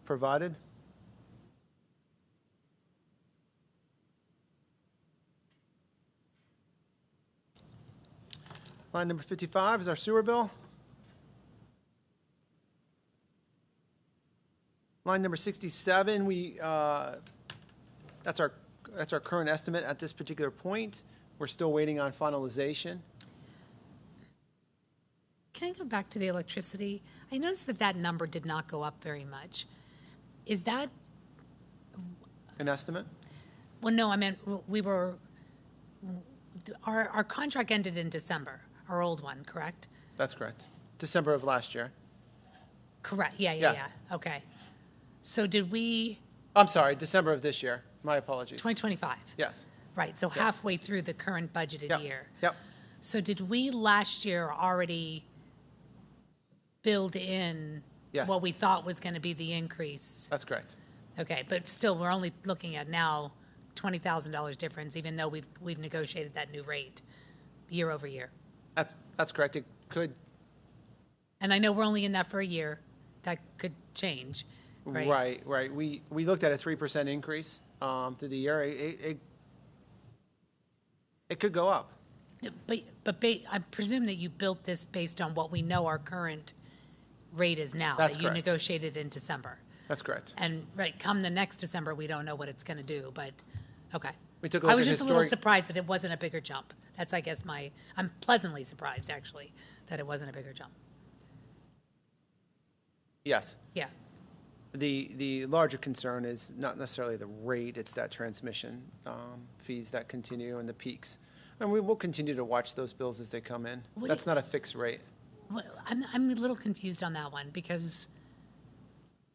provided. Line number 55 is our sewer bill. Line number 67, that's our current estimate at this particular point. We're still waiting on finalization. can I go back to the electricity? I noticed that that number did not go up very much. Is that, An estimate? well, no, I meant we were, our contract ended in December, our old one, correct? That's correct. December of last year. Correct, yeah, Yeah. okay. So did we, I'm sorry, December of this year. My apologies. 2025? Yes. Right, so halfway through the current budgeted Yep. year. Yep. So did we last year already build in Yes. what we thought was going to be the increase? That's correct. Okay, but still, we're only looking at now $20,000 difference, even though we've negotiated that new rate year over year. That's correct. It could, And I know we're only in that for a year. That could change, right? right. We looked at a 3% increase through the year. It could go up. But I presume that you built this based on what we know our current rate is now. That's that you correct. negotiated in December. That's correct. And, right, come the next December, we don't know what it's going to do, but, okay. We took a I look was at just a little historic- surprised that it wasn't a bigger jump. That's, I guess, I'm pleasantly surprised, actually, that it wasn't a bigger jump. Yes. Yeah, The larger concern is not necessarily the rate, it's that transmission fees that continue and the peaks. And we will continue to watch those bills as they come in. What do That's you- not a fixed rate. well, I'm a little confused on that one, because,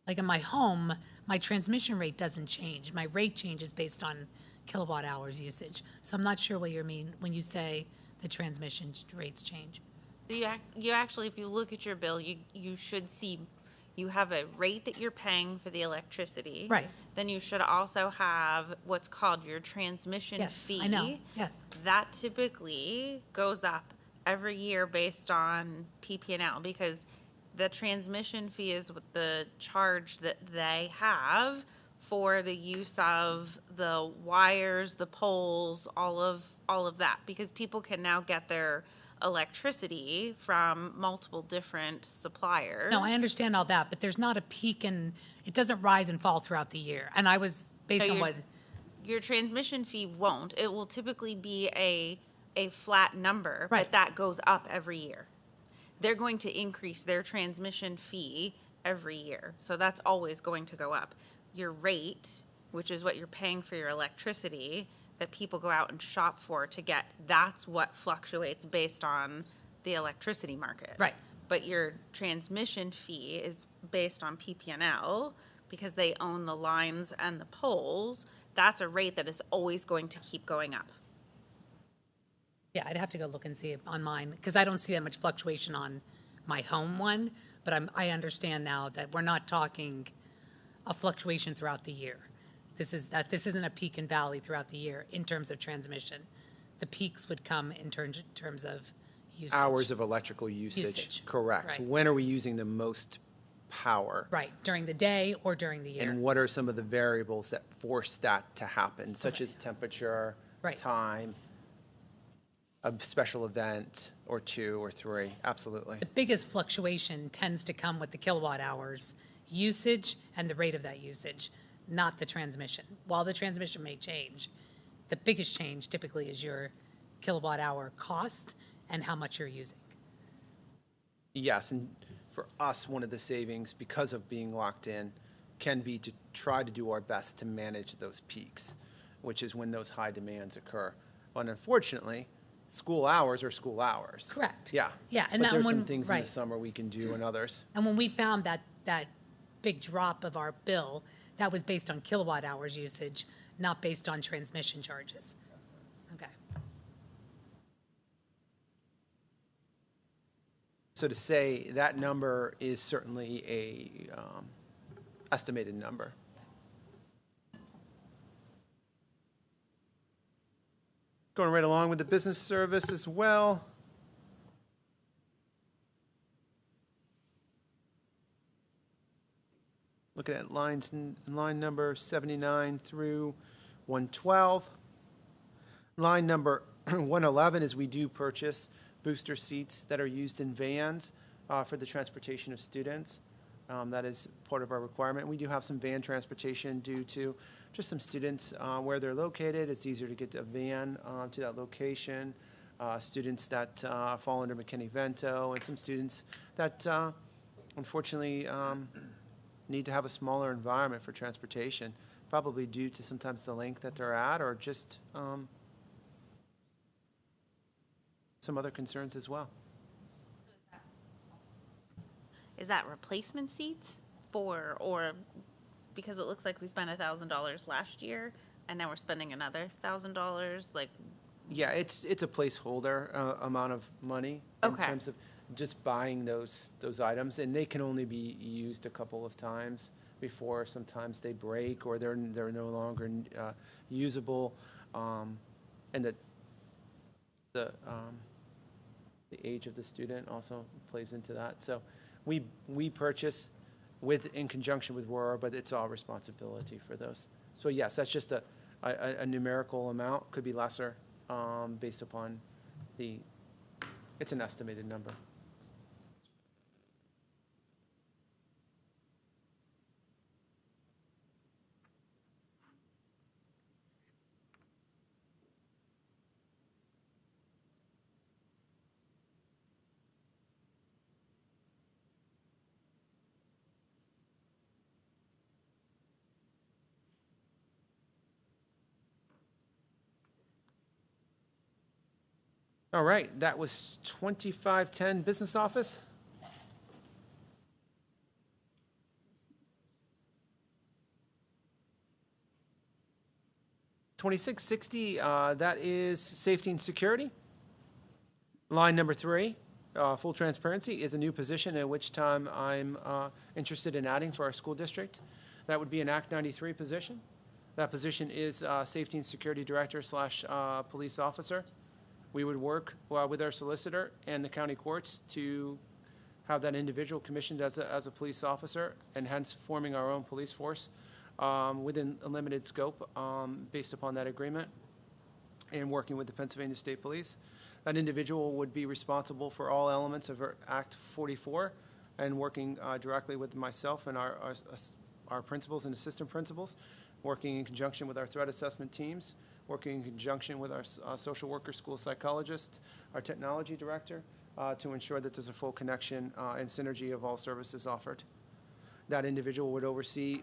like, in my home, my transmission rate doesn't change. My rate changes based on kilowatt hours usage. So I'm not sure what you mean when you say the transmission rates change. You actually, if you look at your bill, you should see, you have a rate that you're paying for the electricity. Right. Then you should also have what's called your transmission Yes, fee. I know, yes. That typically goes up every year based on PP&L, because the transmission fee is what the charge that they have for the use of the wires, the poles, all of that, because people can now get their electricity from multiple different suppliers. No, I understand all that, but there's not a peak and it doesn't rise and fall throughout the year. And I was, based So on your- what, Your transmission fee won't. It will typically be a flat number, Right. but that goes up every year. They're going to increase their transmission fee every year, so that's always going to go up. Your rate, which is what you're paying for your electricity, that people go out and shop for to get, that's what fluctuates based on the electricity market. Right. But your transmission fee is based on PP&L because they own the lines and the poles. That's a rate that is always going to keep going up. yeah, I'd have to go look and see it on mine, because I don't see that much fluctuation on my home one, but I understand now that we're not talking a fluctuation throughout the year. This isn't a peak and valley throughout the year in terms of transmission. The peaks would come in terms of usage. Hours of electrical usage. Usage, Correct. right. When are we using the most power? Right, during the day or during the year. And what are some of the variables that force that to happen, such as temperature, Right. time, a special event, or 2 or 3? Absolutely. The biggest fluctuation tends to come with the kilowatt hours usage and the rate of that usage, not the transmission. While the transmission may change, the biggest change typically is your kilowatt hour cost and how much you're using. Yes, and for us, one of the savings, because of being locked in, can be to try to do our best to manage those peaks, which is when those high demands occur. But unfortunately, school hours are school hours. Correct. Yeah. Yeah, and But that there's one- some things in the right. summer we can do and others. And when we found that big drop of our bill, that was based on kilowatt hours usage, not based on transmission charges. Okay. So to say that number is certainly a estimated number. Going right along with the business service as well. Looking at line number 79 through 112. Line number 111 is we do purchase booster seats that are used in vans for the transportation of students. That is part of our requirement. We do have some van transportation due to just some students where they're located. It's easier to get a van to that location. students that fall under McKinney-Vento, and some students that unfortunately need to have a smaller environment for transportation, probably due to sometimes the length that they're at, or just some other concerns as well. Is that replacement seats or because it looks like we spent $1,000 last year and now we're spending another $1,000? Like, Yeah, it's a placeholder amount of money in Okay. terms of just buying those items, and they can only be used a couple of times before sometimes they break or they're no longer usable, and the age of the student also plays into that. So we purchase in conjunction with Aurora, but it's all responsibility for those. So yes, that's just a numerical amount, could be lesser, based upon it's an estimated number. All right, that was 2510 Business Office. $2660, that is safety and security. Line number 3, full transparency, is a new position at which time I'm interested in adding for our school district. That would be an Act 93 position. That position is safety and security director / police officer. We would work with our solicitor and the county courts to have that individual commissioned as a police officer, and hence forming our own police force within a limited scope based upon that agreement, and working with the Pennsylvania State Police. That individual would be responsible for all elements of Act 44 and working directly with myself and our principals and assistant principals, working in conjunction with our threat assessment teams, working in conjunction with our social worker, school psychologist, our technology director, to ensure that there's a full connection and synergy of all services offered. That individual would oversee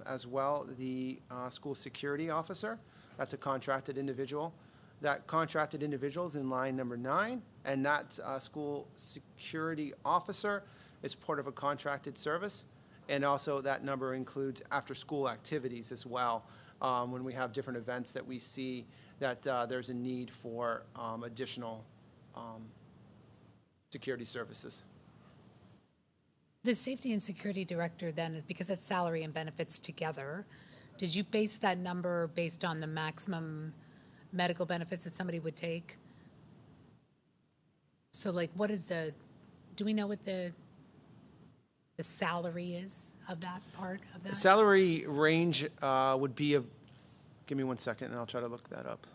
as well the school security officer. That's a contracted individual. That contracted individual is in line number 9, and that school security officer is part of a contracted service. And also that number includes after-school activities as well, when we have different events that we see that there's a need for additional security services. The safety and security director then, because it's salary and benefits together, did you base that number based on the maximum medical benefits that somebody would take? So like, what is do we know what the salary is of that part of that? Salary range would be give me 1 second and I'll try to look that up.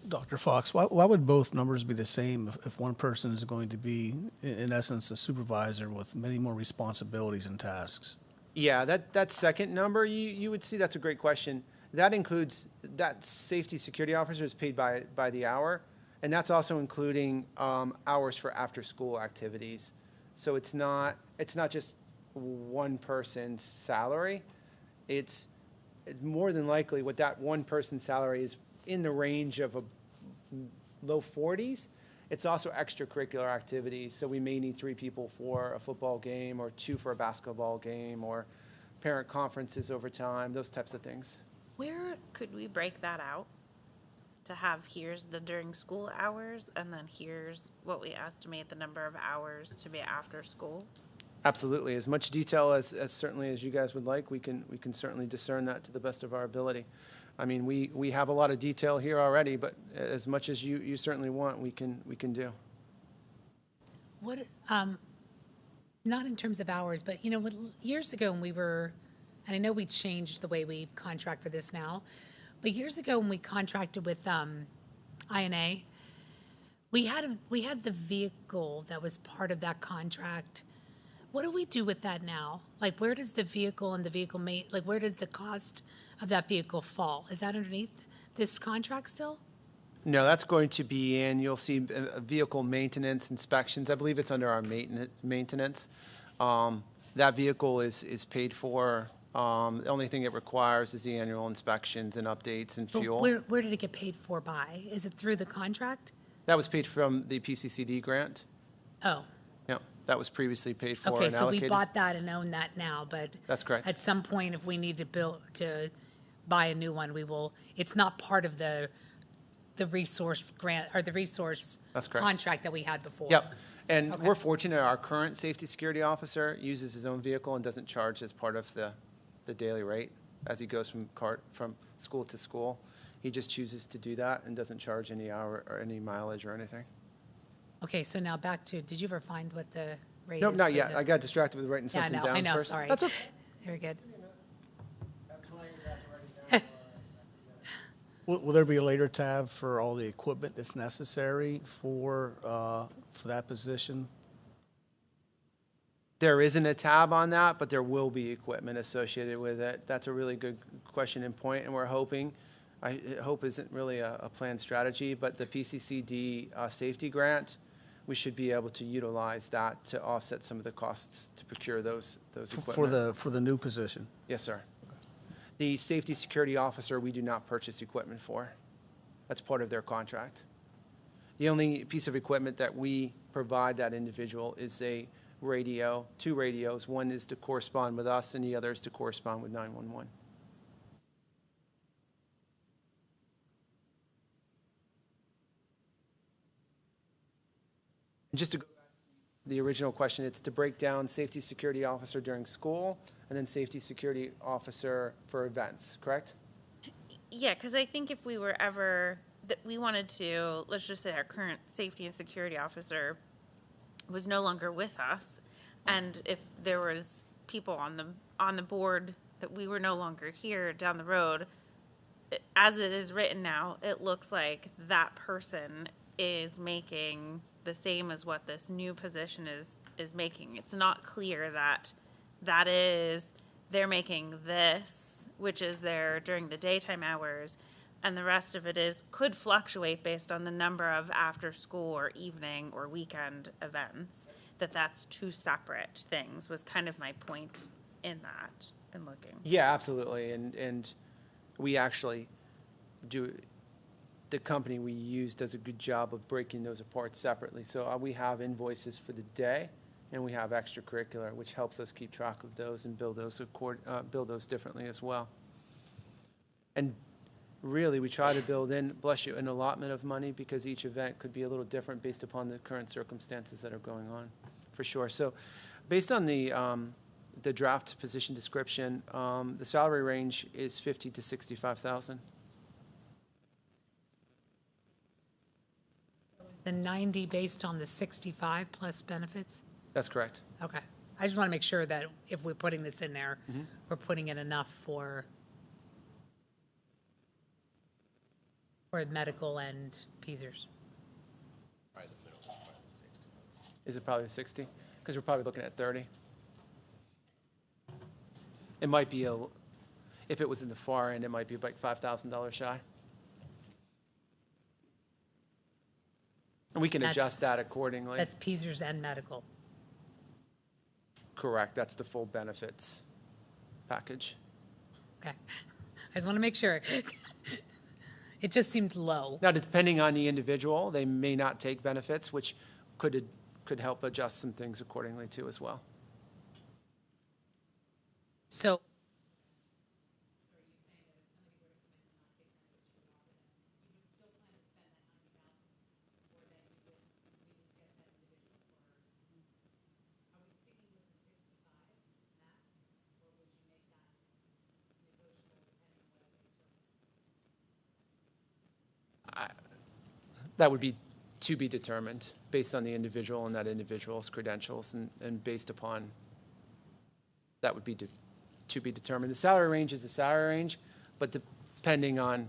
Dr. Fox, why would both numbers be the same if one person is going to be, in essence, a supervisor with many more responsibilities and tasks? Yeah, that second number, you would see, that's a great question. That includes, that safety security officer is paid by the hour, and that's also including hours for after-school activities. So it's not just one person's salary. It's more than likely what that one person's salary is in the range of a low 40s. It's also extracurricular activities, so we may need 3 people for a football game or 2 for a basketball game or parent conferences over time, those types of things. where could we break that out? To have here's the during school hours and then here's what we estimate the number of hours to be after school? Absolutely. As much detail as certainly as you guys would like, we can certainly discern that to the best of our ability. I mean, we have a lot of detail here already, but as much as you certainly want, we can do. What, not in terms of hours, but years ago when we were, and I know we changed the way we contract for this now, but years ago when we contracted with INA, We had the vehicle that was part of that contract. What do we do with that now? Like, where does the vehicle and the vehicle like, where does the cost of that vehicle fall? Is that underneath this contract still? No, that's going to be in, you'll see vehicle maintenance inspections. I believe it's under our maintenance. That vehicle is paid for. The only thing it requires is the annual inspections and updates and But fuel. where did it get paid for by? Is it through the contract? That was paid from the PCCD grant. Oh, Yeah, that was previously paid for okay, and so we allocated. bought that and own that now, but. That's correct. At some point, if we need to buy a new one, we will, it's not part of the resource grant, or the resource That's correct. contract that we had before. Yep. And Okay. we're fortunate, our current safety security officer uses his own vehicle and doesn't charge as part of the daily rate as he goes from school to school. He just chooses to do that and doesn't charge any hour or any mileage or anything. Okay, so now back to, did you ever find what the rate is? Nope, not for yet. the- I got distracted with writing Yeah, something I down know, first. sorry. That's okay. Very good. Will there be a later tab for all the equipment that's necessary for that position? There isn't a tab on that, but there will be equipment associated with it. That's a really good question and point, and we're hoping, hope isn't really a planned strategy, but the PCCD safety grant, we should be able to utilize that to offset some of the costs to procure those equipment. For the new position? Yes, sir. The safety security officer, we do not purchase equipment for. That's part of their contract. The only piece of equipment that we provide that individual is a radio, 2 radios. One is to correspond with us and the other is to correspond with 911. And just to go back to the original question, it's to break down safety security officer during school and then safety security officer for events, correct? Yeah, because I think if we were ever, that we wanted to, let's just say our current safety and security officer was no longer with us, and if there was people on the board that we were no longer here down the road, as it is written now, it looks like that person is making the same as what this new position is making. It's not clear that they're making this, which is there during the daytime hours, and the rest of it could fluctuate based on the number of after school or evening or weekend events. That's 2 separate things was kind of my point in that, in looking. Yeah, absolutely. And we actually do, the company we use does a good job of breaking those apart separately. So we have invoices for the day and we have extracurricular, which helps us keep track of those and bill those differently as well. And really, we try to build in, bless you, an allotment of money because each event could be a little different based upon the current circumstances that are going on, for sure. So based on the draft position description, the salary range is 50 to 65,000. The 90 based on the 65 plus benefits? That's correct. Okay. I just want to make sure that if we're putting this in there, we're putting in enough for medical and Peasers. Is it probably 60? Because we're probably looking at 30. It might be if it was in the far end, it might be like $5,000 shy. And we can adjust that accordingly. That's Peasers and medical. Correct. That's the full benefits package. Okay. I just want to make sure. It just seemed low. Now, depending on the individual, they may not take benefits, which could help adjust some things accordingly too as well. So That would be to be determined based on the individual and that individual's credentials and based upon, that would be to be determined. The salary range is the salary range, but depending on,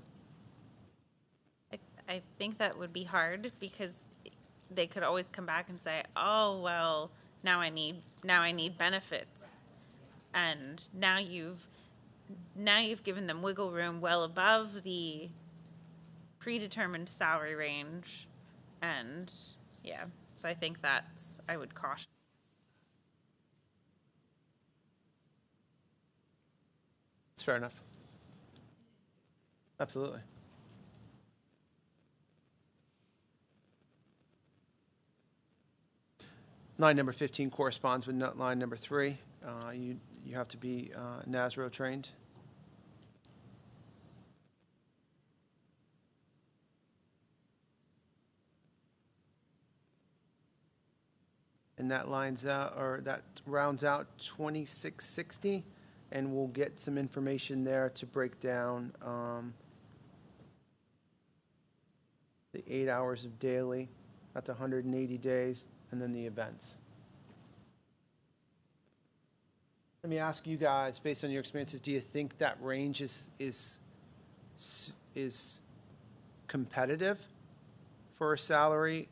I think that would be hard because they could always come back and say, oh, well, now I need benefits. And now you've given them wiggle room well above the predetermined salary range. And yeah, so I think I would caution. It's fair enough. Absolutely. Line number 15 corresponds with line number 3. You have to be NASRO trained. And that that rounds out 2660, and we'll get some information there to break down the 8 hours of daily, that's 180 days, and then the events. Let me ask you guys, based on your experiences, do you think that range is competitive for a salary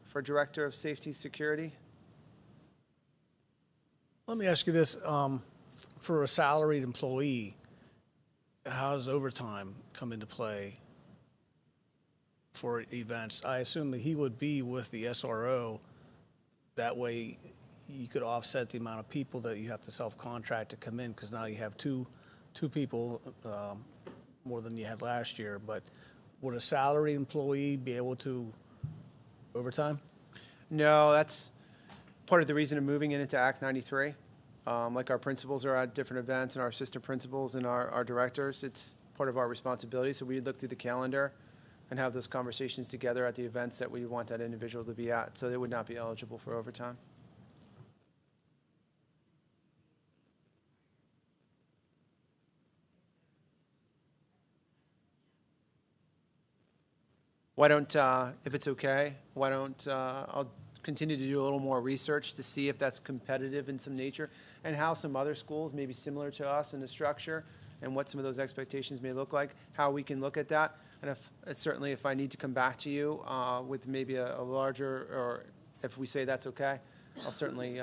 for Director of Safety Security? Let me ask you this, for a salaried employee, how does overtime come into play for events? I assume that he would be with the SRO. That way you could offset the amount of people that you have to self-contract to come in, because now you have two people more than you had last year. But would a salaried employee be able to overtime? No, that's part of the reason of moving it into Act 93. Like our principals are at different events, and our assistant principals and our directors, it's part of our responsibility. So we look through the calendar and have those conversations together at the events that we want that individual to be at. So they would not be eligible for overtime. Why don't, if it's okay, why don't, I'll continue to do a little more research to see if that's competitive in some nature, and how some other schools may be similar to us in the structure, and what some of those expectations may look like, how we can look at that. And certainly if I need to come back to you with maybe a larger, or if we say that's okay, I'll certainly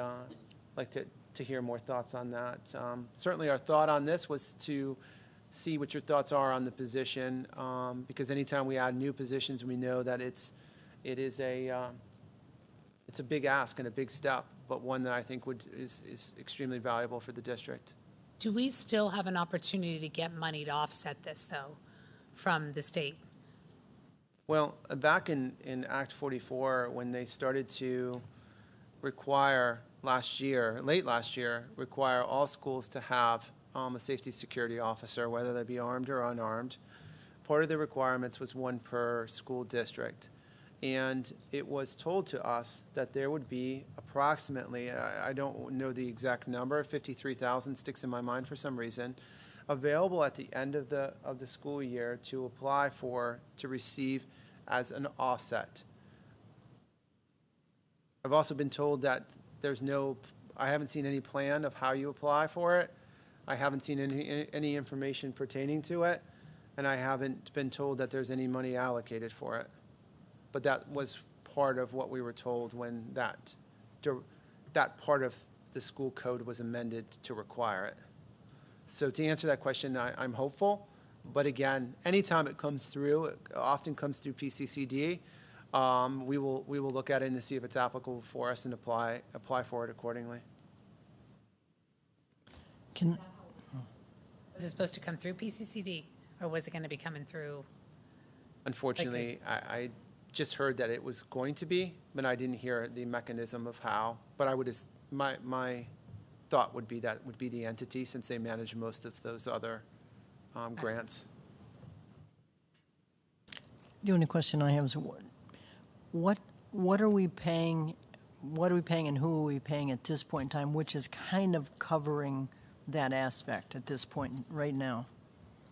like to hear more thoughts on that. Certainly our thought on this was to see what your thoughts are on the position, because anytime we add new positions, we know that it's a big ask and a big step, but one that I think is extremely valuable for the district. Do we still have an opportunity to get money to offset this, though, from the state? Well, back in Act 44, when they started to require late last year, require all schools to have a safety security officer, whether they be armed or unarmed. Part of the requirements was one per school district. And it was told to us that there would be approximately, I don't know the exact number, 53,000 sticks in my mind for some reason, available at the end of the school year to apply for, to receive as an offset. I've also been told that I haven't seen any plan of how you apply for it. I haven't seen any information pertaining to it, and I haven't been told that there's any money allocated for it. But that was part of what we were told when that part of the school code was amended to require it. So to answer that question, I'm hopeful. But again, anytime it comes through, it often comes through PCCD, we will look at it and see if it's applicable for us and apply for it accordingly. Was it supposed to come through PCCD, or was it going to be coming through? Unfortunately, I just heard that it was going to be, but I didn't hear the mechanism of how. But I would my thought would be that would be the entity, since they manage most of those other grants. The only question I have is what are we paying? What are we paying, and who are we paying at this point in time, which is kind of covering that aspect at this point right now?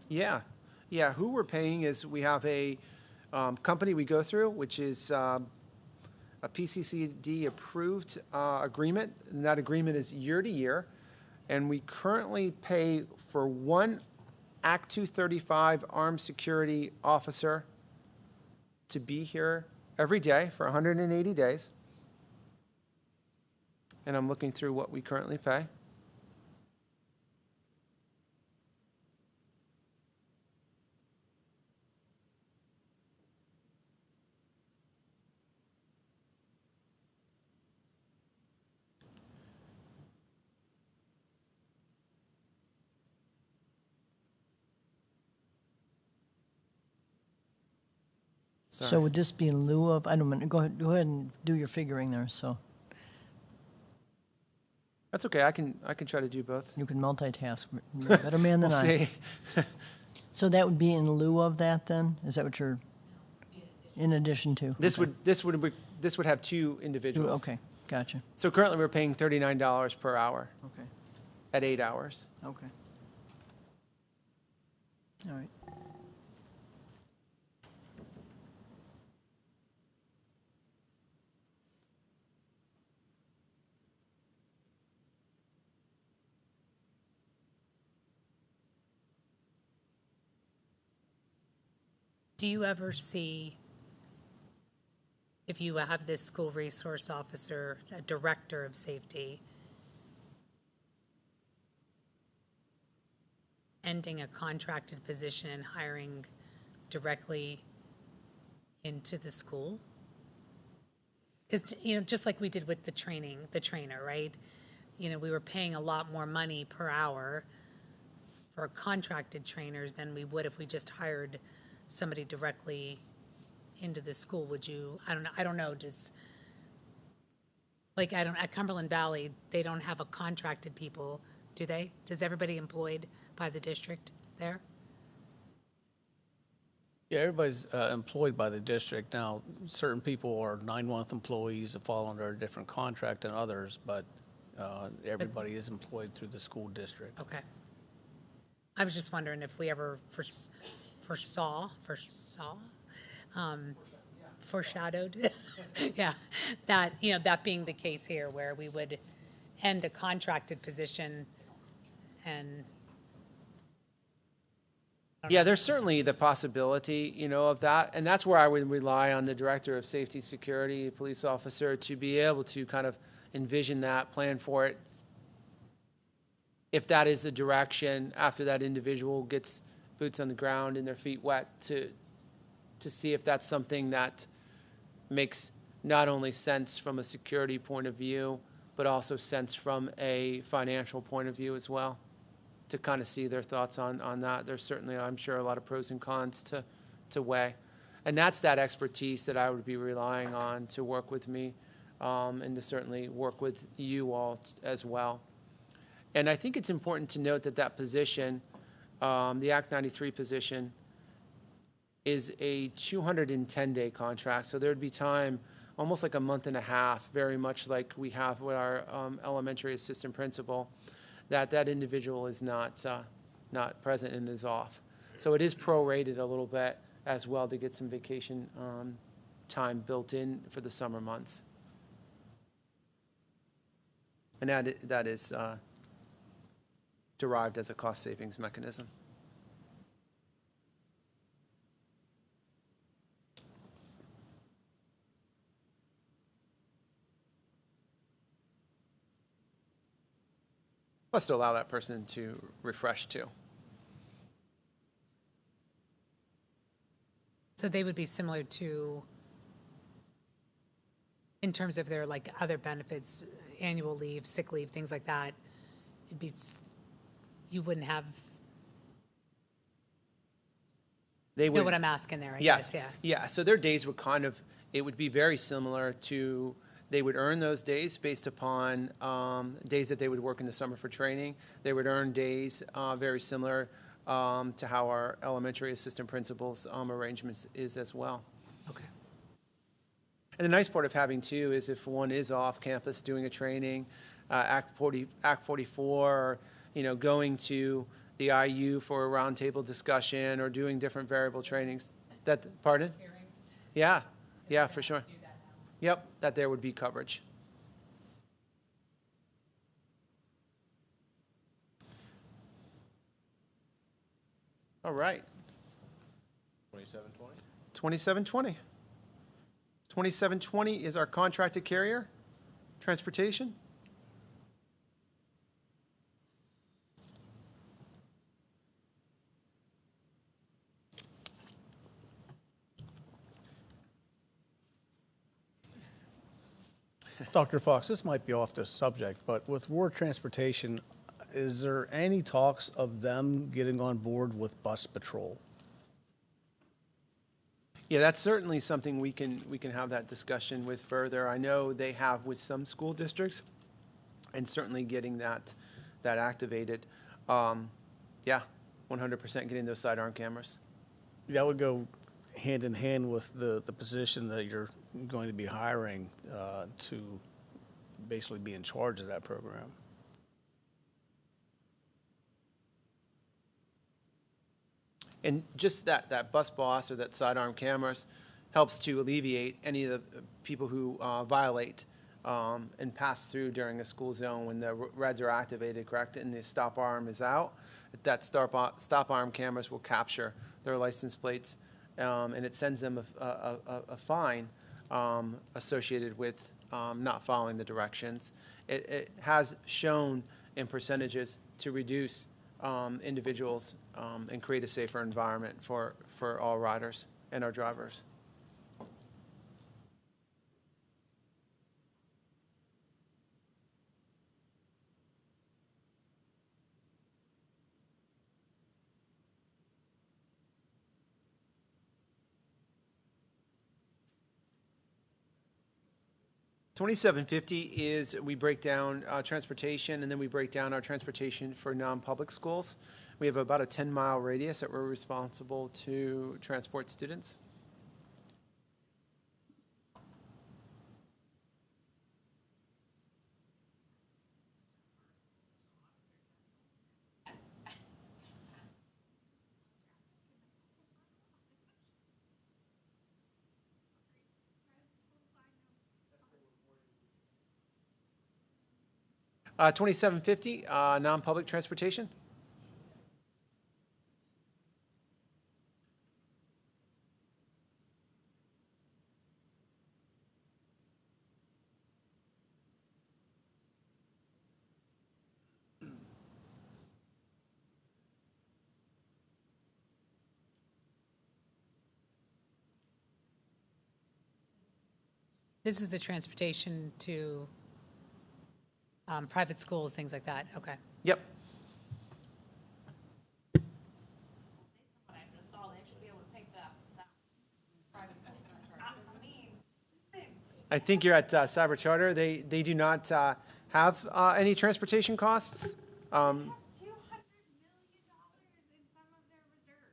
Yeah. Who we're paying is, we have a company we go through, which is a PCCD approved agreement, and that agreement is year to year. And we currently pay for one Act 235 armed security officer to be here every day for 180 days. And I'm looking through what we currently pay. So would this be in lieu of, I don't know, go ahead and do your figuring there, so That's okay, I can try to do both. you can multitask. You're a better man than We'll I. see. So that would be in lieu of that then? Is that what you're, in addition to? This Okay. would have two individuals. Okay, gotcha. So currently, we're paying $39 per hour Okay, at 8 hours. okay. All right. Do you ever see, if you have this school resource officer, a director of safety, ending a contracted position and hiring directly into the school? Because, just like we did with the trainer, right? We were paying a lot more money per hour for contracted trainers than we would if we just hired somebody directly into the school. Would you, I don't know, at Cumberland Valley, they don't have a contracted people, do they? Does everybody employed by the district there? Yeah, everybody's employed by the district. Now, certain people are 9-month employees that fall under a different contract than others, but everybody is employed through the school district. Okay. I was just wondering if we ever foreshadowed, yeah, that, that being the case here, where we would end a contracted position and. Yeah, there's certainly the possibility, of that. And that's where I would rely on the Director of Safety Security, police officer, to be able to kind of envision that, plan for it. If that is the direction, after that individual gets boots on the ground and their feet wet, to see if that's something that makes not only sense from a security point of view, but also sense from a financial point of view as well, to kind of see their thoughts on that. There's certainly, I'm sure, a lot of pros and cons to weigh. And that's that expertise that I would be relying on to work with me, and to certainly work with you all as well. And I think it's important to note that position, the Act 93 position, is a 210-day contract. So there'd be time, almost like a month and a half, very much like we have with our elementary assistant principal, that individual is not present and is off. So it is prorated a little bit as well to get some vacation time built in for the summer months. And that is derived as a cost savings mechanism. Plus to allow that person to refresh too. So they would be similar to, in terms of their other benefits, annual leave, sick leave, things like that. It'd be, you wouldn't have. They would know what I'm asking there, I yes, guess, yeah. Yeah, so their days would it would be very similar to, they would earn those days based upon days that they would work in the summer for training. They would earn days very similar to how our elementary assistant principals arrangements is as well. Okay. And the nice part of having two is if one is off campus doing a training, Act 44, or going to the IU for a roundtable discussion or doing different variable trainings. Pardon? Yeah, for sure. Yep, that there would be coverage. All right. 2720? 2720. 2720 is our contracted carrier, transportation. Dr. Fox, this might be off the subject, but with Ward Transportation, is there any talks of them getting on board with bus patrol? Yeah, that's certainly something we can have that discussion with further. I know they have with some school districts, and certainly getting that activated. Yeah, 100% getting those sidearm cameras. That would go hand in hand with the position that you're going to be hiring to basically be in charge of that program. And just that bus boss or that sidearm cameras helps to alleviate any of the people who violate and pass through during a school zone when the reds are activated, correct, and the stop arm is out. That stop arm cameras will capture their license plates, and it sends them a fine associated with not following the directions. It has shown in percentages to reduce individuals and create a safer environment for all riders and our drivers. $2,750 is we break down transportation, and then we break down our transportation for non-public schools. We have about a 10-mile radius that we're responsible to transport students. $2,750 non-public transportation. This is the transportation to private schools, things like that. Okay. Yep. I think you're at Cyber Charter. They do not have any transportation costs. $200 million in some of their reserves.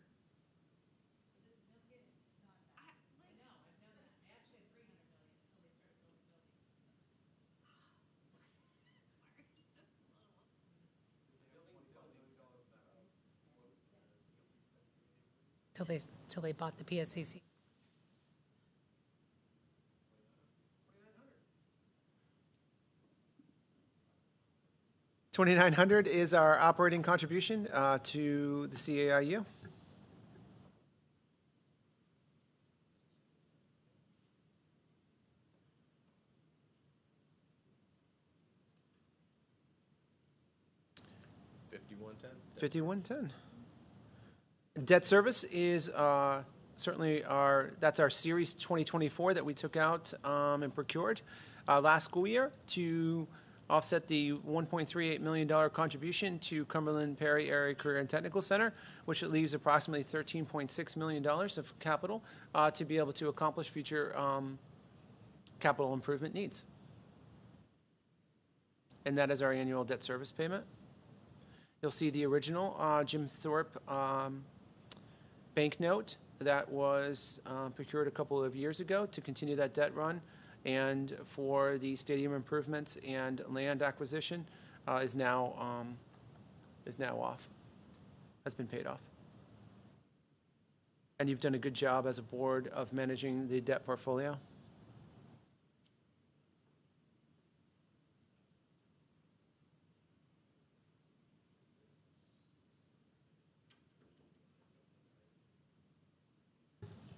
Till they bought the PSCC. $2,900 is our operating contribution to the CAIU. $51,10. Debt service is certainly that's our Series 2024 that we took out and procured last school year to offset the $1.38 million contribution to Cumberland Perry Area Career and Technical Center, which leaves approximately $13.6 million of capital to be able to accomplish future capital improvement needs. And that is our annual debt service payment. You'll see the original Jim Thorpe bank note that was procured a couple of years ago to continue that debt run, and for the stadium improvements and land acquisition is now off, has been paid off. And you've done a good job as a board of managing the debt portfolio.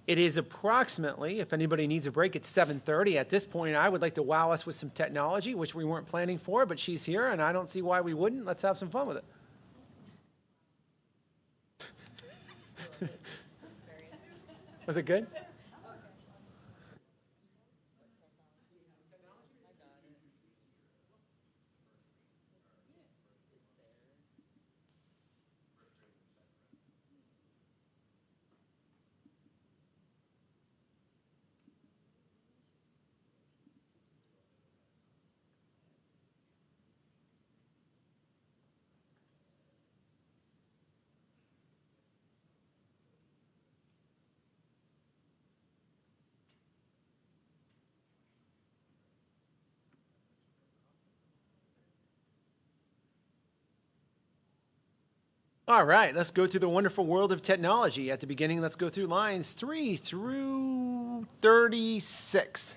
It is approximately, if anybody needs a break, it's 7:30. At this point, I would like to wow us with some technology, which we weren't planning for, but she's here, and I don't see why we wouldn't. Let's have some fun with it. Was it good? All right, let's go through the wonderful world of technology. At the beginning, let's go through lines 3 through 36.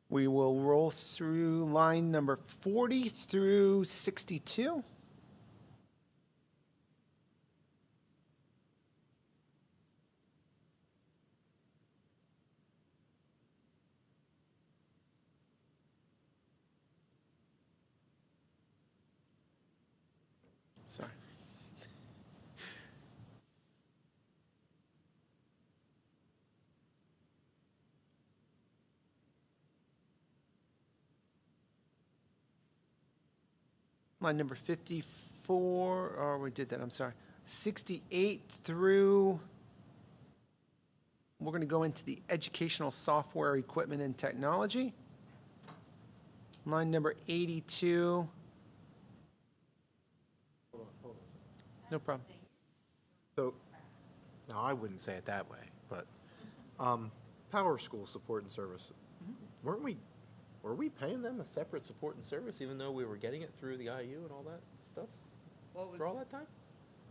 We will roll through line number 40 through 62. Sorry. Line number 54, or we did that, I'm sorry. 68 through, we're going to go into the educational software, equipment, and technology. Line number 82. No problem. So, no, I wouldn't say it that way, but Power School support and service, were we paying them a separate support and service even though we were getting it through the IU and all that stuff What was, for all that time?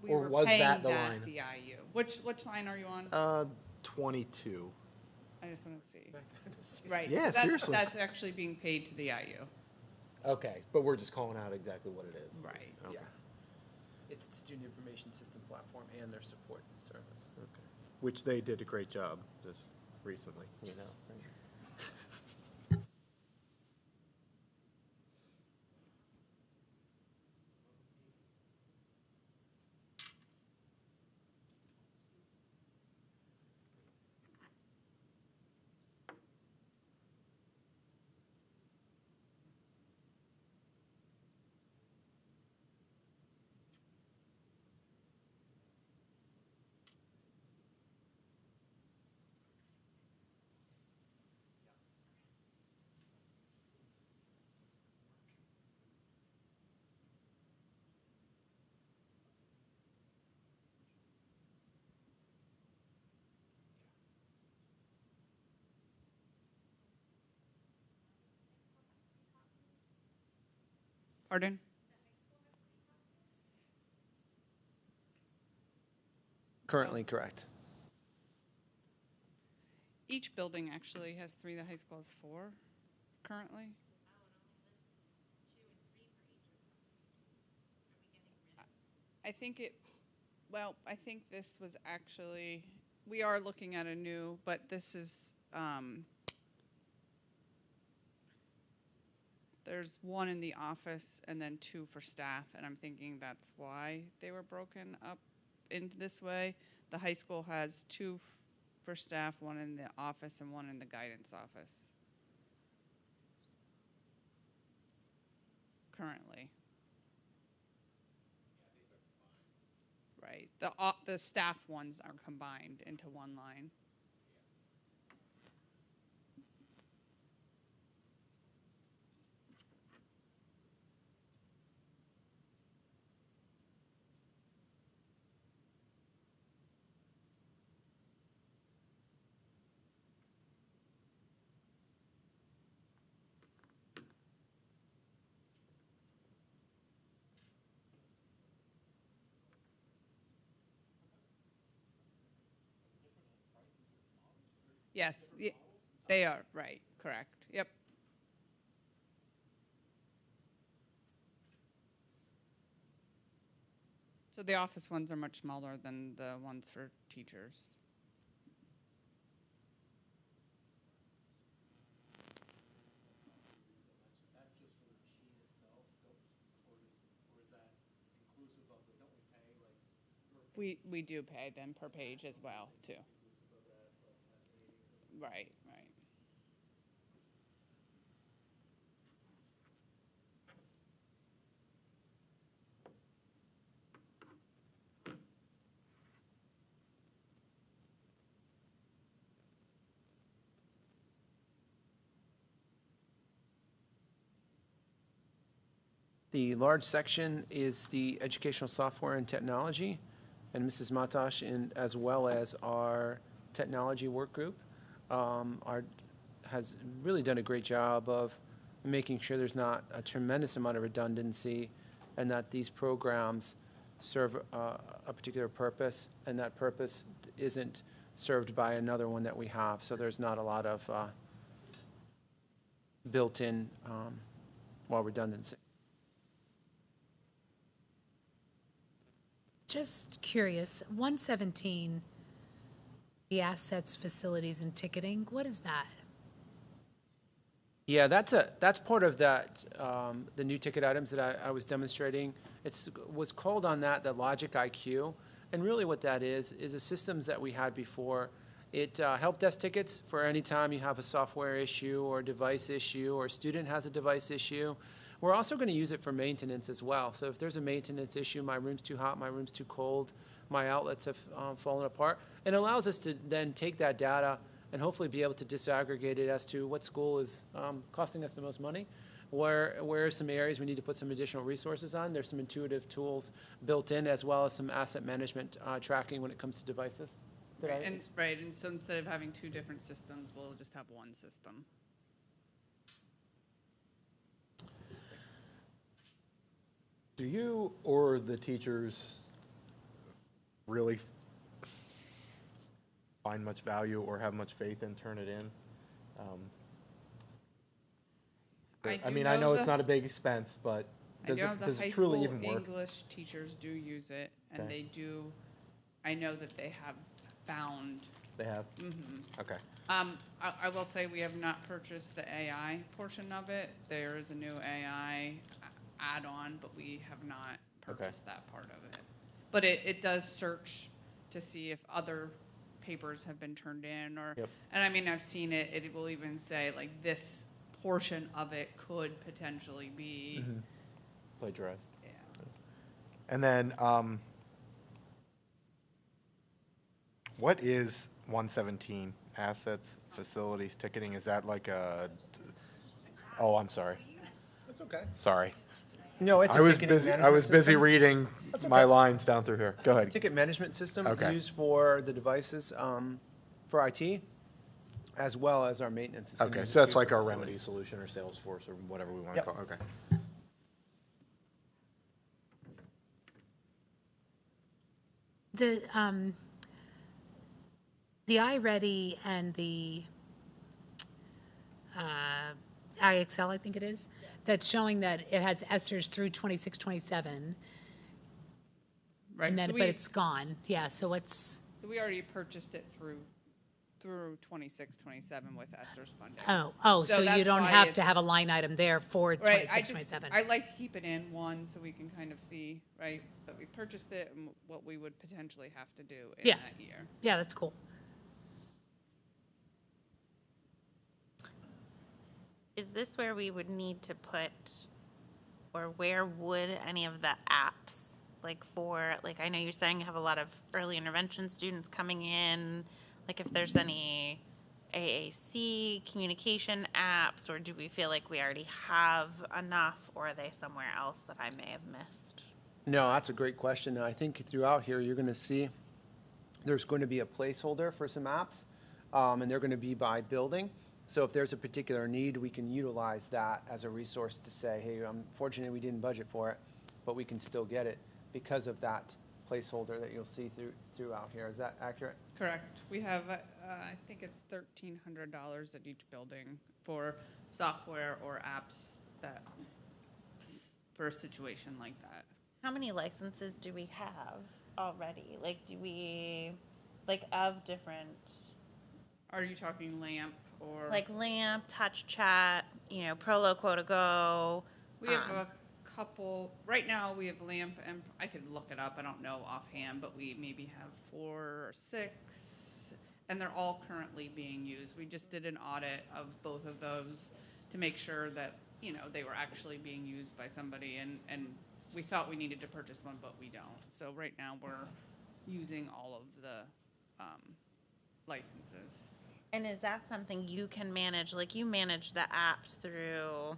we or were was paying that the line? the IU. Which line are you on? 22. I just want to see. Right. Yeah, so seriously. That's actually being paid to the IU. Okay, but we're just calling out exactly what it is. Right. Okay. Yeah. It's the student information system platform and their support and service. Okay. Which they did a great job just recently, you know. Pardon? Currently correct. Each building actually has 3. The high school has 4 currently. I think I think this was actually, we are looking at a new, but this is, there's 1 in the office and then 2 for staff, and I'm thinking that's why they were broken up into this way. The high school has 2 for staff, 1 in the office and 1 in the guidance office. Currently. Right. The staff ones are combined into 1 line. Yes, they are, right, correct, yep. So the office ones are much smaller than the ones for teachers. We do pay them per page as well, too. Right, right. The large section is the educational software and technology, and Mrs. Matash, as well as our technology work group, has really done a great job of making sure there's not a tremendous amount of redundancy, and that these programs serve a particular purpose, and that purpose isn't served by another one that we have. So there's not a lot of built-in redundancy. Just curious, 117, the assets, facilities, and ticketing, what is that? Yeah, that's part of that, the new ticket items that I was demonstrating. It was called on that, the Logic IQ. And really what that is the systems that we had before. It help desk tickets for any time you have a software issue or a device issue or a student has a device issue. We're also going to use it for maintenance as well. So if there's a maintenance issue, my room's too hot, my room's too cold, my outlets have fallen apart, it allows us to then take that data and hopefully be able to disaggregate it as to what school is costing us the most money, where are some areas we need to put some additional resources on. There's some intuitive tools built in, as well as some asset management tracking when it comes to devices. Right, and so instead of having two different systems, we'll just have one system. Do you or the teachers really find much value or have much faith in Turnitin? I know it's not a big expense, but does it truly even work? I know the high school English teachers do use it, and Okay. they do, I know that they have found. They have? Mm-hmm. Okay. I will say we have not purchased the AI portion of it. There is a new AI add-on, but we have not purchased that part of it. But it does search to see if other papers have been turned in, or, Yep. and I mean, I've seen it, it will even say, like, this portion of it could potentially be, Plagiarized. yeah. And then, what is 117 assets, facilities, ticketing? Is that like oh, I'm sorry. That's okay. Sorry. No, it's a I was ticketing busy. I management was busy system. reading That's my okay. lines down through here. Go ahead. Ticket management system Okay. used for the devices for IT, as well as our maintenance. is gonna Okay, use so it that's for like our facilities. Remedy solution or Salesforce or whatever we want to Yep. call it. Okay. The iReady and the IXL, I think it is, that's showing that it has ESSERs through 26, 27, Right, and then, so but it's gone. Yeah, so what's, so we already purchased it through 26, 27 with ESSER's funding. so you that's don't why have to it's- have a line item there for Right, 26, 27. I like to keep it in one so we can kind of see, right, that we purchased it and what we would potentially have to do in Yeah. that year. Yeah, that's cool. Is this where we would need to put, or where would any of the apps, like for, like, I know you're saying you have a lot of early intervention students coming in, like if there's any AAC communication apps, or do we feel like we already have enough, or are they somewhere else that I may have missed? No, that's a great question. I think throughout here, you're going to see there's going to be a placeholder for some apps, and they're going to be by building. So if there's a particular need, we can utilize that as a resource to say, hey, unfortunately, we didn't budget for it, but we can still get it because of that placeholder that you'll see throughout here. Is that accurate? Correct. We have, I think it's $1,300 at each building for software or apps that, for a situation like that. How many licenses do we have already? Like, do we, like, of different, Are you talking LAMP or? like LAMP, Touch Chat, Prolo, Quota Go? We have a couple, right now we have LAMP, and I could look it up, I don't know offhand, but we maybe have 4 or 6, and they're all currently being used. We just did an audit of both of those to make sure that, they were actually being used by somebody, and we thought we needed to purchase one, but we don't. So right now, we're using all of the licenses. And is that something you can manage? Like, you manage the apps through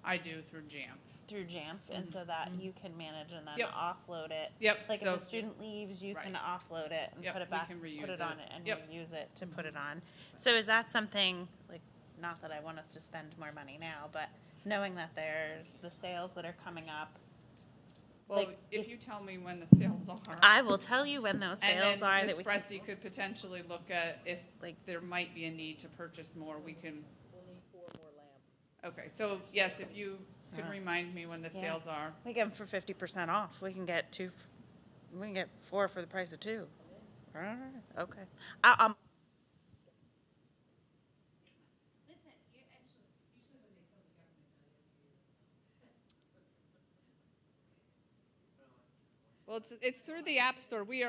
I do through JAMP. Jamf, and so that you can manage and then Yep. offload it. Yep, Like, so- if a student leaves, you can Right. offload it and Yep, put it we back, can put reuse it on it. it and Yep. reuse it to put it on. So is that something, like, not that I want us to spend more money now, but knowing that there's the sales that are coming up, Well, Like, if if- you tell me when the sales are. I will tell you when those And sales then are Ms. that we can. Pressy could potentially look at if, Like- there might be a need to purchase more, we can. We'll need 4 more lamps. Okay, so yes, if you could remind me when the Yeah. sales are. We get them for 50% off. We can get 4 for the price of 2. Okay. Well, it's through the App Store. We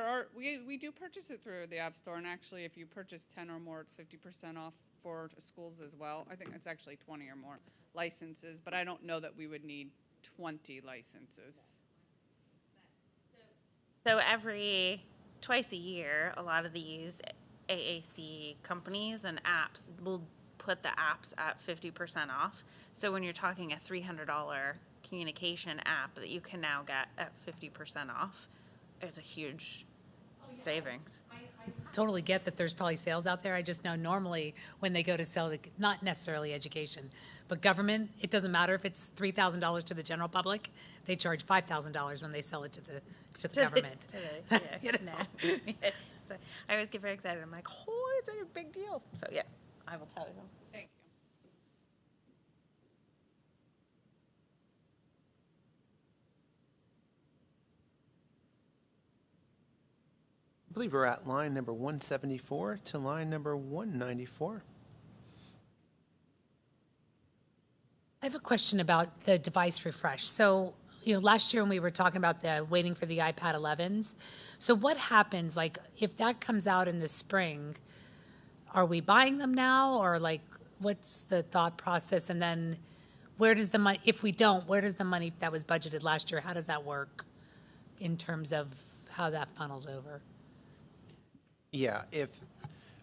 do purchase it through the App Store, and actually, if you purchase 10 or more, it's 50% off for schools as well. I think it's actually 20 or more licenses, but I don't know that we would need 20 licenses. So twice a year, a lot of these AAC companies and apps will put the apps at 50% off. So when you're talking a $300 communication app that you can now get at 50% off, it's a huge savings. Totally get that there's probably sales out there. I just know normally when they go to sell, not necessarily education, but government, it doesn't matter if it's $3,000 to the general public, they charge $5,000 when they sell it to the government. You know? No. So I always get very excited. I'm like, oh, it's a big deal. So yeah, I will tell you. Thank you. I believe we're at line number 174 to line number 194. I have a question about the device refresh. So, last year when we were talking about waiting for the iPad 11s, so what happens, like, if that comes out in the spring, are we buying them now, or like, what's the thought process? And then where does the money, if we don't, where does the money that was budgeted last year, how does that work in terms of how that funnels over? Yeah,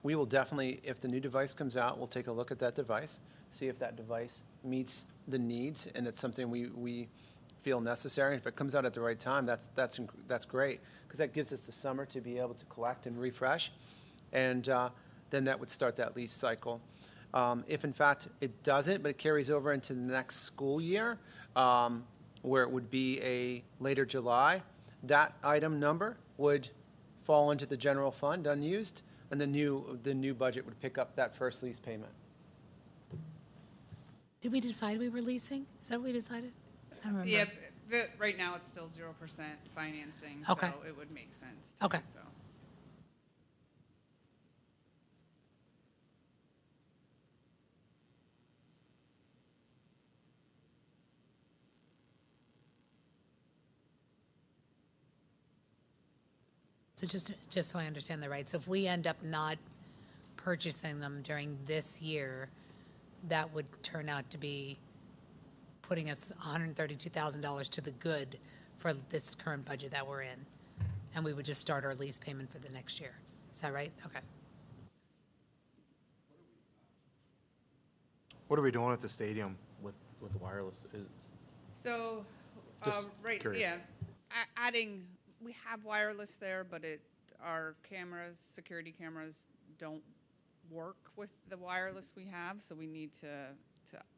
we will definitely, if the new device comes out, we'll take a look at that device, see if that device meets the needs, and it's something we feel necessary. And if it comes out at the right time, that's great, because that gives us the summer to be able to collect and refresh, and then that would start that lease cycle. If in fact it doesn't, but it carries over into the next school year, where it would be a later July, that item number would fall into the general fund unused, and the new budget would pick up that first lease payment. Did we decide we were leasing? Is that what we decided? I don't remember. Yeah, right now it's still 0% financing, Okay. so it would make sense to Okay. do so. So just so I understand that right, so if we end up not purchasing them during this year, that would turn out to be putting us $132,000 to the good for this current budget that we're in. And we would just start our lease payment for the next year. Is that right? Okay. What are we doing at the stadium with the wireless? So, Just right, curious. yeah, adding, we have wireless there, but our cameras, security cameras don't work with the wireless we have, so we need to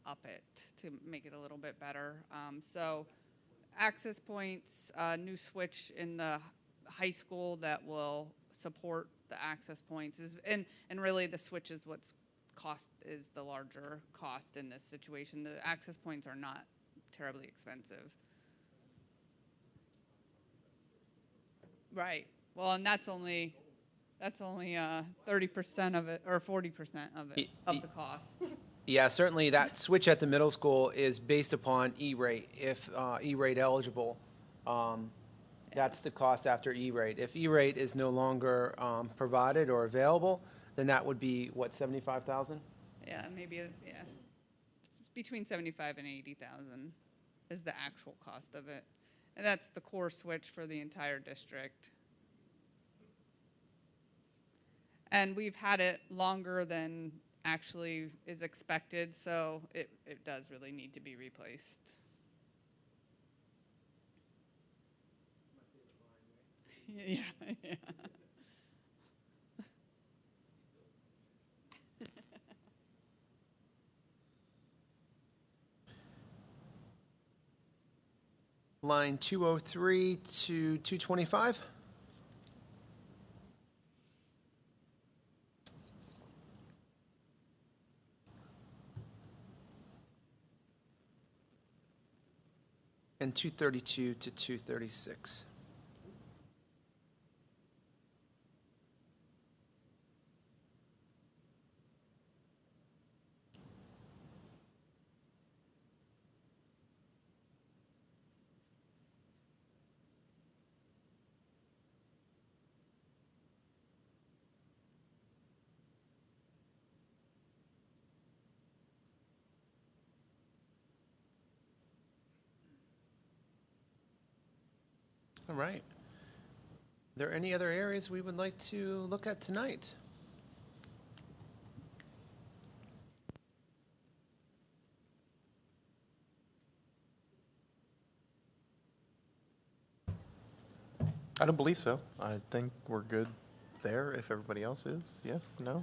up it to make it a little bit better. So access points, new switch in the high school that will support the access points. And really the switch is is the larger cost in this situation. The access points are not terribly expensive. Right. Well, and that's only 30% of it, or 40% of it, of the cost. Yeah, certainly that switch at the middle school is based upon E-rate. If E-rate eligible, that's the cost after E-rate. If E-rate is no longer provided or available, then that would be, what, 75,000? Yeah, maybe, yeah. Between 75 and 80,000 is the actual cost of it. And that's the core switch for the entire district. And we've had it longer than actually is expected, so it does really need to be replaced. Yeah, yeah. Line 203 to 225. And 232 to 236. All right. Are there any other areas we would like to look at tonight? I don't believe so. I think we're good there if everybody else is. Yes, no?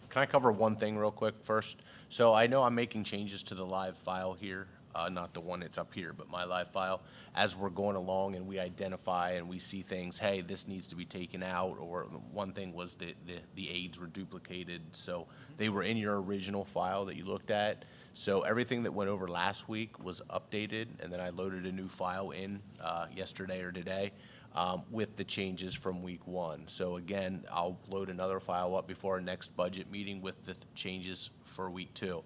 Can I cover one thing real quick first? So I know I'm making changes to the live file here, not the one that's up here, but my live file. As we're going along and we identify and we see things, hey, this needs to be taken out, or one thing was the aids were duplicated. So they were in your original file that you looked at. So everything that went over last week was updated, and then I loaded a new file in yesterday or today. With the changes from week 1. So again, I'll load another file up before our next budget meeting with the changes for week 2.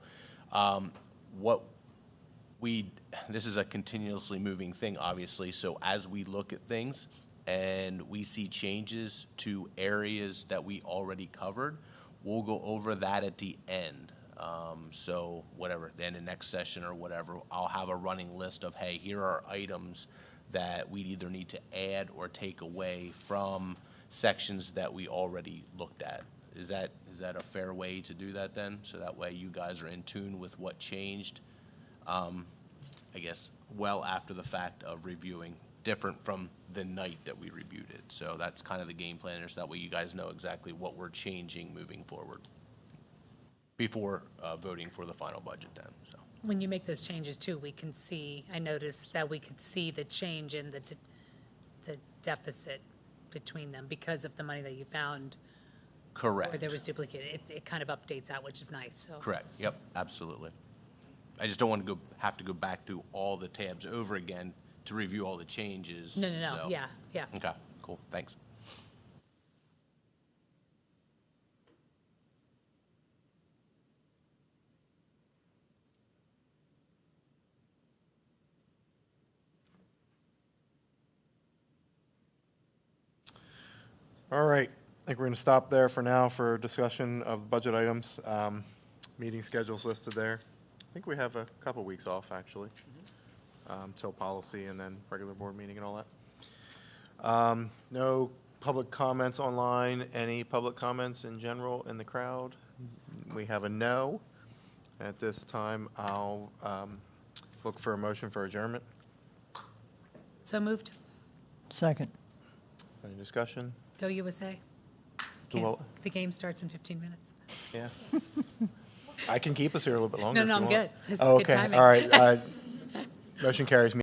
This is a continuously moving thing, obviously. So as we look at things and we see changes to areas that we already covered, we'll go over that at the end. So whatever, then the next session or whatever, I'll have a running list of, hey, here are items that we either need to add or take away from sections that we already looked at. Is that a fair way to do that then? So that way you guys are in tune with what changed, I guess, well after the fact of reviewing, different from the night that we reviewed it. So that's kind of the game plan, so that way you guys know exactly what we're changing moving forward before voting for the final budget then, so. When you make those changes too, we can see, I noticed that we could see the change in the deficit between them because of the money that you found. Correct. Where there was duplicated. It kind of updates that, which is nice, so. Correct, yep, absolutely. I just don't want to have to go back through all the tabs over again to review all the changes. No, so. yeah. Okay, cool, thanks. All right. I think we're going to stop there for now for discussion of budget items. Meeting schedules listed there. I think we have a couple weeks off, actually, till policy and then regular board meeting and all that. No public comments online. Any public comments in general in the crowd? We have a no. At this time, I'll look for a motion for adjournment. So moved. Second. Any discussion? Go USA. Well- The game starts in 15 minutes. Yeah. I can keep us here a little bit longer. No, if I'm you want. good. This is Oh, good okay. timing. All right. Motion carries.